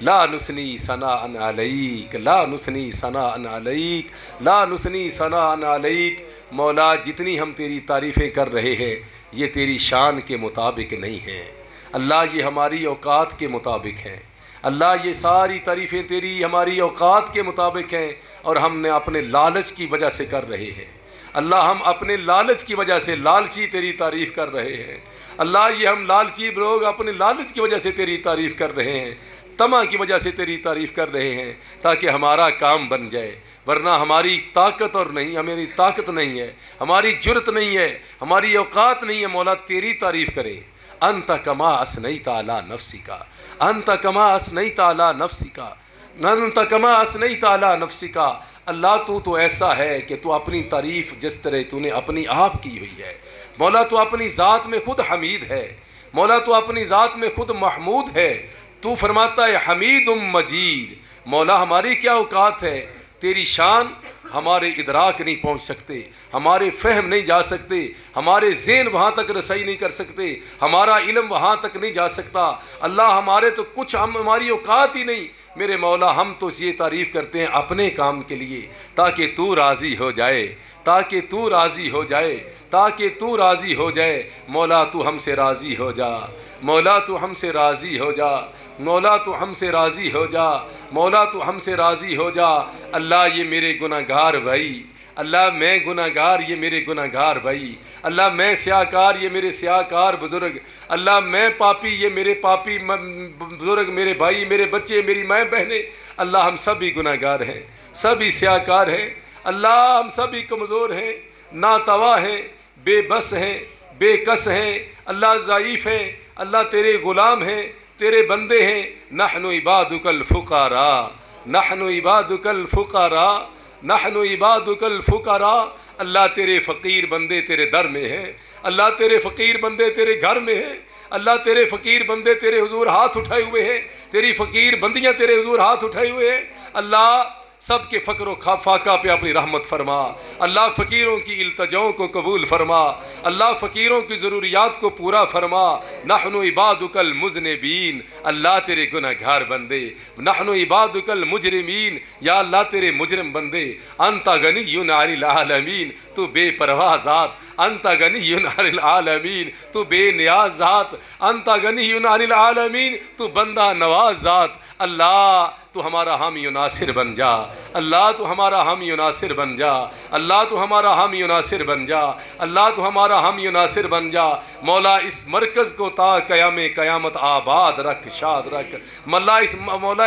لا نثنی ثناء علیک لا نثنی ثناء علیک لا نثنی ثناء علیک مولا جتنی ہم تیری تعریفیں کر رہے ہیں یہ تیری شان کے مطابق نہیں ہیں اللہ یہ ہماری اوقات کے مطابق ہیں اللہ یہ ساری تعریفیں تیری ہماری اوقات کے مطابق ہیں اور ہم نے اپنے لالچ کی وجہ سے کر رہے ہیں اللہ ہم اپنے لالچ کی وجہ سے لالچی تیری تعریف کر رہے ہیں اللہ یہ ہم لالچی لوگ اپنے لالچ کی وجہ سے تیری تعریف کر رہے ہیں طمع کی وجہ سے تیری تعریف کر رہے ہیں تاکہ ہمارا کام بن جائے ورنہ ہماری طاقت اور نہیں ہماری طاقت نہیں ہے ہماری جرت نہیں ہے ہماری اوقات نہیں ہے مولا تیری تعریف کرے انت کما اثنیت علی نفسک انت کما اثنیت علی نفسک انت کما اثنیت علی نفسک اللہ تو ایسا ہے کہ تو اپنی تعریف جس طرح تو نے اپنی آپ کی ہوئی ہے مولا تو اپنی ذات میں خود حمید ہے مولا تو اپنی ذات میں خود محمود ہے تو فرماتا ہے حمید مجید مولا ہماری کیا اوقات ہے تیری شان ہمارے ادراک نہیں پہنچ سکتے ہمارے فہم نہیں جا سکتے ہمارے ذہن وہاں تک رسائی نہیں کر سکتے ہمارا علم وہاں تک نہیں جا سکتا اللہ ہمارے تو کچھ ہماری اوقات ہی نہیں میرے مولا ہم تو یہ تعریف کرتے ہیں اپنے کام کے لیے تاکہ تو راضی ہو جائے تاکہ تو راضی ہو جائے تاکہ تو راضی ہو جائے مولا تو ہم سے راضی ہو جا مولا تو ہم سے راضی ہو جا مولا تو ہم سے راضی ہو جا مولا تو ہم سے راضی ہو جا اللہ یہ میرے گناہ گار بھائی اللہ میں گناہ گار یہ میرے گناہ گار بھائی اللہ میں سیاہ کار یہ میرے سیاہ کار بزرگ اللہ میں پاپی یہ میرے پاپی بزرگ میرے بھائی میرے بچے میری مائیں بہنیں اللہ ہم سبھی گناہ گار ہیں سبھی سیاہ کار ہیں اللہ ہم سبھی کمزور ہیں ناتوا ہیں بے بس ہیں بے کس ہیں اللہ ضعیف ہیں اللہ تیرے غلام ہیں تیرے بندے ہیں نحن عبادک الفقراء نحن عبادک الفقراء نحن عبادک الفقراء اللہ تیرے فقیر بندے تیرے در میں ہیں اللہ تیرے فقیر بندے تیرے گھر میں ہیں اللہ تیرے فقیر بندے تیرے حضور ہاتھ اٹھائے ہوئے ہیں تیری فقیر بندیاں تیرے حضور ہاتھ اٹھائے ہوئے ہیں اللہ سب کے فقر و فاقہ پہ اپنی رحمت فرما اللہ فقیروں کی التجاؤں کو قبول فرما اللہ فقیروں کی ضروریات کو پورا فرما نحن عبادک المذنبین اللہ تیرے گناہ گار بندے نحن عبادک المجرمین یا اللہ تیرے مجرم بندے انت غنی عن العالمین تو بے پرواہ ذات انت غنی عن العالمین تو بے نیاز ذات انت غنی عن العالمین تو بندہ نواز ذات اللہ تو ہمارا حامی و ناصر بن جا اللہ تو ہمارا حامی و ناصر بن جا اللہ تو ہمارا حامی و ناصر بن جا اللہ تو ہمارا حامی و ناصر بن جا مولا اس مرکز کو تا قیام قیامت آباد رکھ شاد رکھ مولا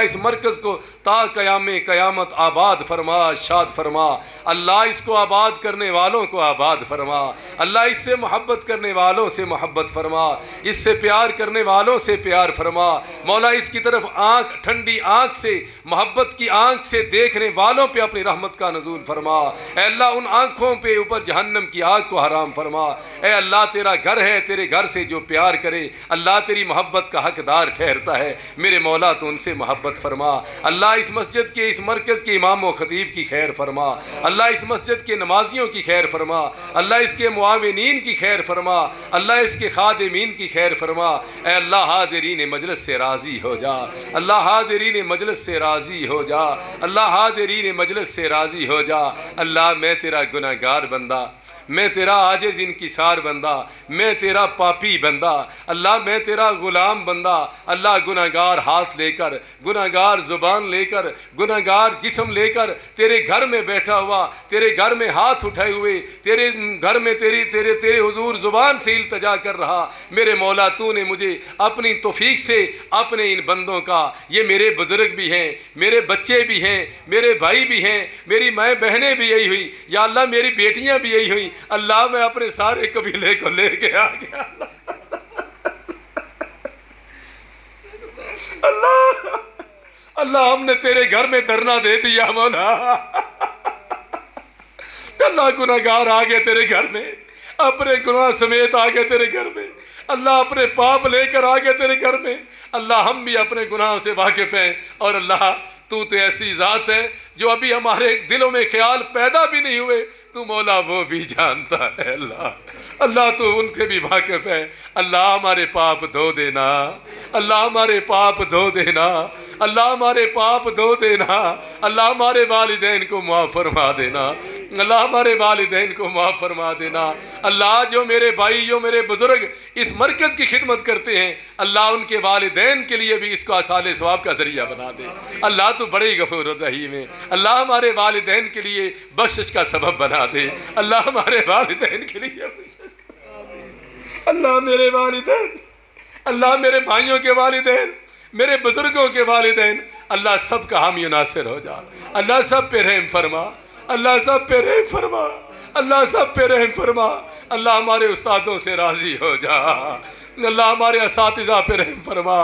اس مرکز کو تا قیام قیامت آباد فرما شاد فرما اللہ اس کو آباد کرنے والوں کو آباد فرما اللہ اس سے محبت کرنے والوں سے محبت فرما اس سے پیار کرنے والوں سے پیار فرما مولا اس کی طرف آنکھ ٹھنڈی آنکھ سے محبت کی آنکھ سے دیکھنے والوں پہ اپنی رحمت کا نزول فرما۔ اے اللہ ان آنکھوں پہ اوپر جہنم کی آگ کو حرام فرما۔ اے اللہ تیرا گھر ہے، تیرے گھر سے جو پیار کرے اللہ تیری محبت کا حقدار ٹھہرتا ہے، میرے مولا تو ان سے محبت فرما۔ اللہ اس مسجد کے، اس مرکز کے امام و خطیب کی خیر فرما، اللہ اس مسجد کے نمازیوں کی خیر فرما، اللہ اس کے معاونین کی خیر فرما، اللہ اس کے خادمین کی خیر فرما۔ اے اللہ حاضرین مجلس سے راضی ہو جا، اللہ حاضرین مجلس سے راضی ہو جا، اللہ حاضرین مجلس سے راضی ہو جا۔ اللہ میں تیرا گناہگار بندہ، میں تیرا عاجز انکسار بندہ، میں تیرا پاپی بندہ، اللہ میں تیرا غلام بندہ، اللہ گناہگار ہاتھ لے کر، گناہگار زبان لے کر، گناہگار جسم لے کر تیرے گھر میں بیٹھا ہوا، تیرے گھر میں ہاتھ اٹھائے ہوئے، تیرے گھر میں تیرے حضور زبان سے التجا کر رہا۔ میرے مولا تو نے مجھے اپنی توفیق سے اپنے ان بندوں کا، یہ میرے بزرگ بھی ہیں، میرے بچے بھی ہیں، میرے بھائی بھی ہیں، میری مائیں بہنیں بھی یہی ہوئی، یا اللہ میری بیٹیاں بھی یہی ہوئی، اللہ میں اپنے سارے قبیلے کو لے کے آ گیا۔ اللہ اللہ ہم نے تیرے گھر میں دھرنا دے دیا مولا، اللہ گناہگار آ گئے تیرے گھر میں، اپنے گناہ سمیت آ گئے تیرے گھر میں، اللہ اپنے پاپ لے کر آ گئے تیرے گھر میں۔ اللہ ہم بھی اپنے گناہوں سے واقف ہیں، اور اللہ تو ایسی ذات ہے جو ابھی ہمارے دلوں میں خیال پیدا بھی نہیں ہوئے تو مولا وہ بھی جانتا ہے۔ اللہ تو ان کے بھی واقف ہے۔ اللہ ہمارے پاپ دھو دینا، اللہ ہمارے پاپ دھو دینا، اللہ ہمارے پاپ دھو دینا، اللہ ہمارے والدین کو معاف فرما دینا، اللہ ہمارے والدین کو معاف فرما دینا۔ اللہ جو میرے بھائی، جو میرے بزرگ اس مرکز کی خدمت کرتے ہیں، اللہ ان کے والدین کے لیے بھی اس کو اصال ثواب کا ذریعہ بنا دے۔ اللہ تو بڑے غفور الرحیم ہے، اللہ ہمارے والدین کے لیے بخشش کا سبب بنا دے، اللہ ہمارے والدین کے لیے اللہ میرے والدین، اللہ میرے بھائیوں کے والدین، میرے بزرگوں کے والدین، اللہ سب کا حامی و ناصر ہو جا، اللہ سب پہ رحم فرما، اللہ سب پہ رحم فرما، اللہ سب پہ رحم فرما، اللہ ہمارے استادوں سے راضی ہو جا، اللہ ہمارے اساتذہ پہ رحم فرما،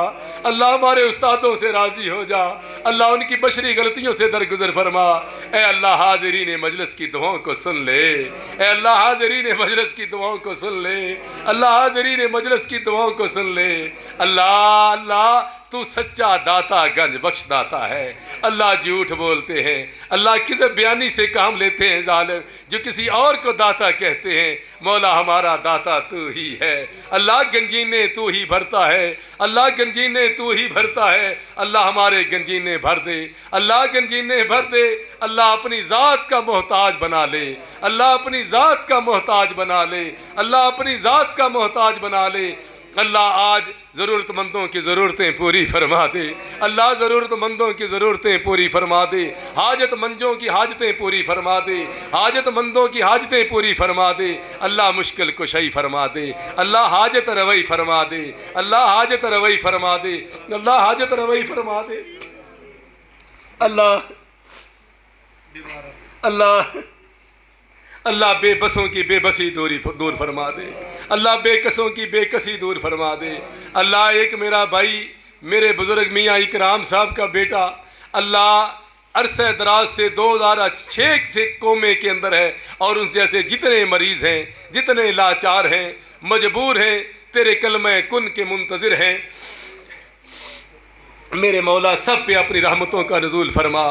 اللہ ہمارے استادوں سے راضی ہو جا، اللہ ان کی بشری غلطیوں سے درگزر فرما۔ اے اللہ حاضرین مجلس کی دعاؤں کو سن لے، اے اللہ حاضرین مجلس کی دعاؤں کو سن لے، اللہ حاضرین مجلس کی دعاؤں کو سن لے۔ اللہ تو سچا داتا گنج بخش داتا ہے، اللہ جھوٹ بولتے ہیں، اللہ کسی بیانی سے کام لیتے ہیں ظالم جو کسی اور کو داتا کہتے ہیں، مولا ہمارا داتا تو ہی ہے، اللہ گنجینے تو ہی بھرتا ہے، اللہ گنجینے تو ہی بھرتا ہے، اللہ ہمارے گنجینے بھر دے، اللہ گنجینے بھر دے، اللہ اپنی ذات کا محتاج بنا لے، اللہ اپنی ذات کا محتاج بنا لے، اللہ اپنی ذات کا محتاج بنا لے۔ اللہ آج ضرورت مندوں کی ضرورتیں پوری فرما دے، اللہ ضرورت مندوں کی ضرورتیں پوری فرما دے، حاجت مندوں کی حاجتیں پوری فرما دے، حاجت مندوں کی حاجتیں پوری فرما دے، اللہ مشکل کشائی فرما دے، اللہ حاجت روائی فرما دے، اللہ حاجت روائی فرما دے، اللہ حاجت روائی فرما دے، اللہ بے بسوں کی بے بسی دور فرما دے، اللہ بے کسوں کی بے کسی دور فرما دے۔ اللہ ایک میرا بھائی، میرے بزرگ میاں اکرام صاحب کا بیٹا، اللہ عرصہ دراز سے 2006 سے کومے کے اندر ہے، اور ان جیسے جتنے مریض ہیں، جتنے لاچار ہیں، مجبور ہیں، تیرے کلمہ کن کے منتظر ہیں، میرے مولا سب پہ اپنی رحمتوں کا نزول فرما۔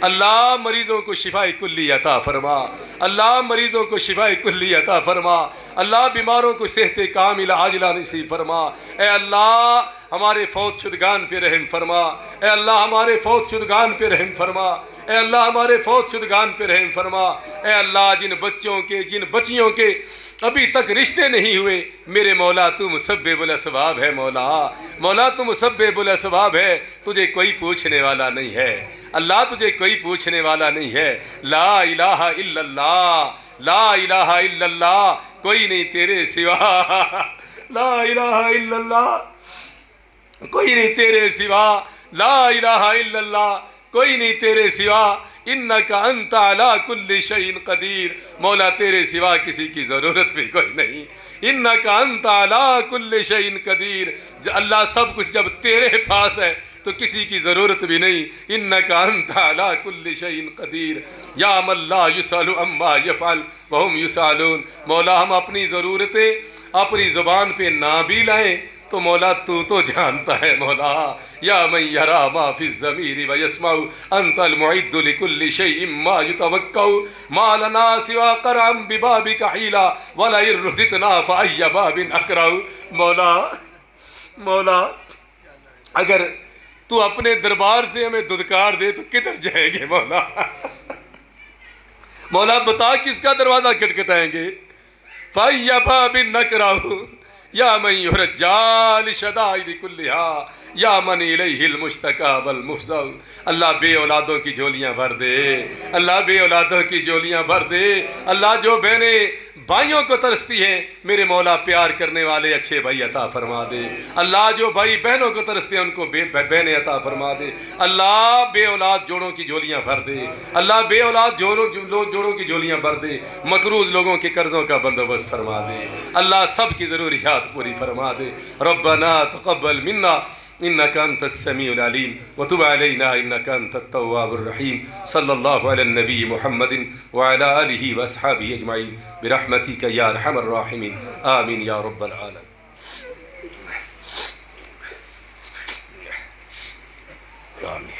اللہ مریضوں کو شفاء کلی عطا فرما، اللہ مریضوں کو شفاء کلی عطا فرما، اللہ بیماروں کو صحت کاملہ عاجلہ نصیب فرما۔ اے اللہ ہمارے فوت شدگان پہ رحم فرما، اے اللہ ہمارے فوت شدگان پہ رحم فرما، اے اللہ ہمارے فوت شدگان پہ رحم فرما۔ اے اللہ جن بچوں کے، جن بچیوں کے ابھی تک رشتے نہیں ہوئے، میرے مولا تو مسبب الاسباب ہے، مولا تو مسبب الاسباب ہے، تجھے کوئی پوچھنے والا نہیں ہے، اللہ تجھے کوئی پوچھنے والا نہیں ہے۔ لا الہ الا اللہ، لا الہ الا اللہ، کوئی نہیں تیرے سوا، لا الہ الا اللہ، کوئی نہیں تیرے سوا، لا الہ الا اللہ، کوئی نہیں تیرے سوا، انکا انت علی کل شیء قدیر، مولا تیرے سوا کسی کی ضرورت بھی کوئی نہیں، انکا انت علی کل شیء قدیر، اللہ سب کچھ جب تیرے پاس ہے تو کسی کی ضرورت بھی نہیں، انکا انت علی کل شیء قدیر، یا من لا یسأل عما یفعل وہم یسألون، مولا ہم اپنی ضرورتیں اپنی زبان پہ نہ بھی لائیں تو مولا تو جانتا ہے مولا، یا من یرا ما فی الضمیر ویسمع انت المعد لکل شیء ما یتوقع ما لنا سوا قرعا ببابک حیلا ولئن رددنا فأی باب اقرع، مولا اگر تو اپنے دربار سے ہمیں دھدکار دے تو کدھر جائیں گے مولا، مولا بتا کس کا دروازہ کھٹکھٹائیں گے، فأی باب اقرع یا من یرجى لشدائد کلھا یا من الیہ المشتکى والمفزع، اللہ بے اولادوں کی جھولیاں بھر دے، اللہ بے اولادوں کی جھولیاں بھر دے، اللہ جو بہنیں بھائیوں کو ترستی ہیں میرے مولا پیار کرنے والے اچھے بھائی عطا فرما دے، اللہ جو بھائی بہنوں کو ترستے ہیں ان کو بہنیں عطا فرما دے، اللہ بے اولاد جوڑوں کی جھولیاں بھر دے، اللہ بے اولاد جوڑوں کی جھولیاں بھر دے، مقروض لوگوں کے قرضوں کا بندوبست فرما دے، اللہ سب کی ضروریات پوری فرما دے، ربنا تقبل منا انك انت السميع العليم وتب علينا انك انت التواب الرحيم، صلى الله على النبي محمد وعلى اله واصحابه اجمعين برحمتك يا ارحم الراحمين، آمين يا رب العالمين۔ آمين۔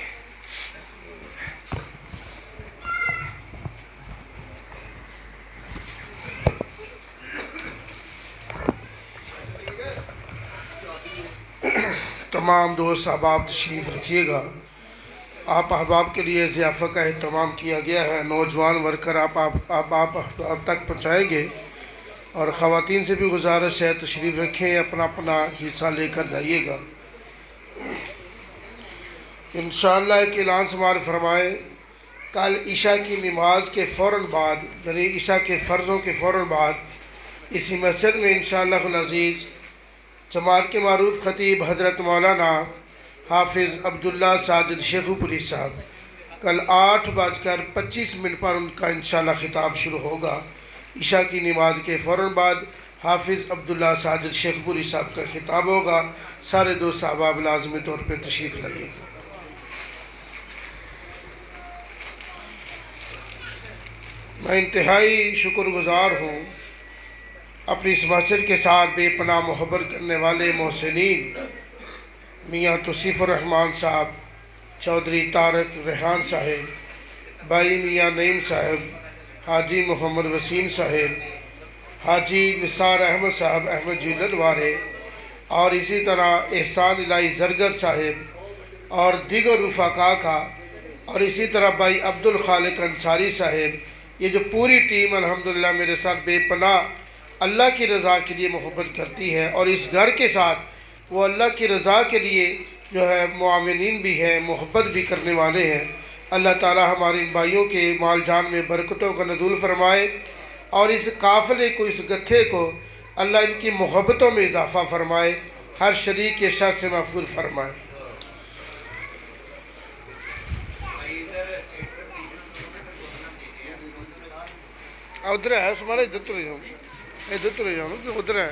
تمام دوست احباب تشریف رکھیے گا، آپ احباب کے لیے ضیافہ کا اہتمام کیا گیا ہے، نوجوان ورکر آپ تک پہنچائیں گے، اور خواتین سے بھی گزارش ہے تشریف رکھیں، اپنا اپنا حصہ لے کر جائیے گا۔ انشاءاللہ ایک اعلان سماعت فرمائیں، کل عشاء کی نماز کے فوراً بعد، یعنی عشاء کے فرضوں کے فوراً بعد اسی مسجد میں انشاءاللہ العزیز جماعت کے معروف خطیب حضرت مولانا حافظ عبداللہ ساجد شیخو پوری صاحب کل 8:25 پر ان کا انشاءاللہ خطاب شروع ہوگا۔ عشاء کی نماز کے فوراً بعد حافظ عبداللہ ساجد شیخو پوری صاحب کا خطاب ہوگا، سارے دوست احباب لازمی طور پہ تشریف لائیے گا۔ میں انتہائی شکر گزار ہوں اپنی اس مسجد کے ساتھ بے پناہ محبت کرنے والے محسنین میاں توصیف الرحمان صاحب، چودھری طارق ریحان صاحب، بھائی میاں نعیم صاحب، حاجی محمد وسیم صاحب، حاجی نثار احمد صاحب احمد جیلن والے، اور اسی طرح احسان الہی زرگر صاحب اور دیگر رفقاء کا، اور اسی طرح بھائی عبد الخالق انصاری صاحب، یہ جو پوری ٹیم الحمدللہ میرے ساتھ بے پناہ اللہ کی رضا کے لیے محبت کرتی ہے، اور اس گھر کے ساتھ وہ اللہ کی رضا کے لیے جو ہے معاونین بھی ہیں، محبت بھی کرنے والے ہیں۔ اللہ تعالی ہمارے ان بھائیوں کے مال جان میں برکتوں کا نزول فرمائے، اور اس قافلے کو، اس گتھے کو اللہ ان کی محبتوں میں اضافہ فرمائے، ہر شریک کے شر سے محفوظ فرمائے۔ ادھر ہے ہمارے ادھر تو نہیں ہوں، ادھر تو نہیں جاؤں ادھر ہے۔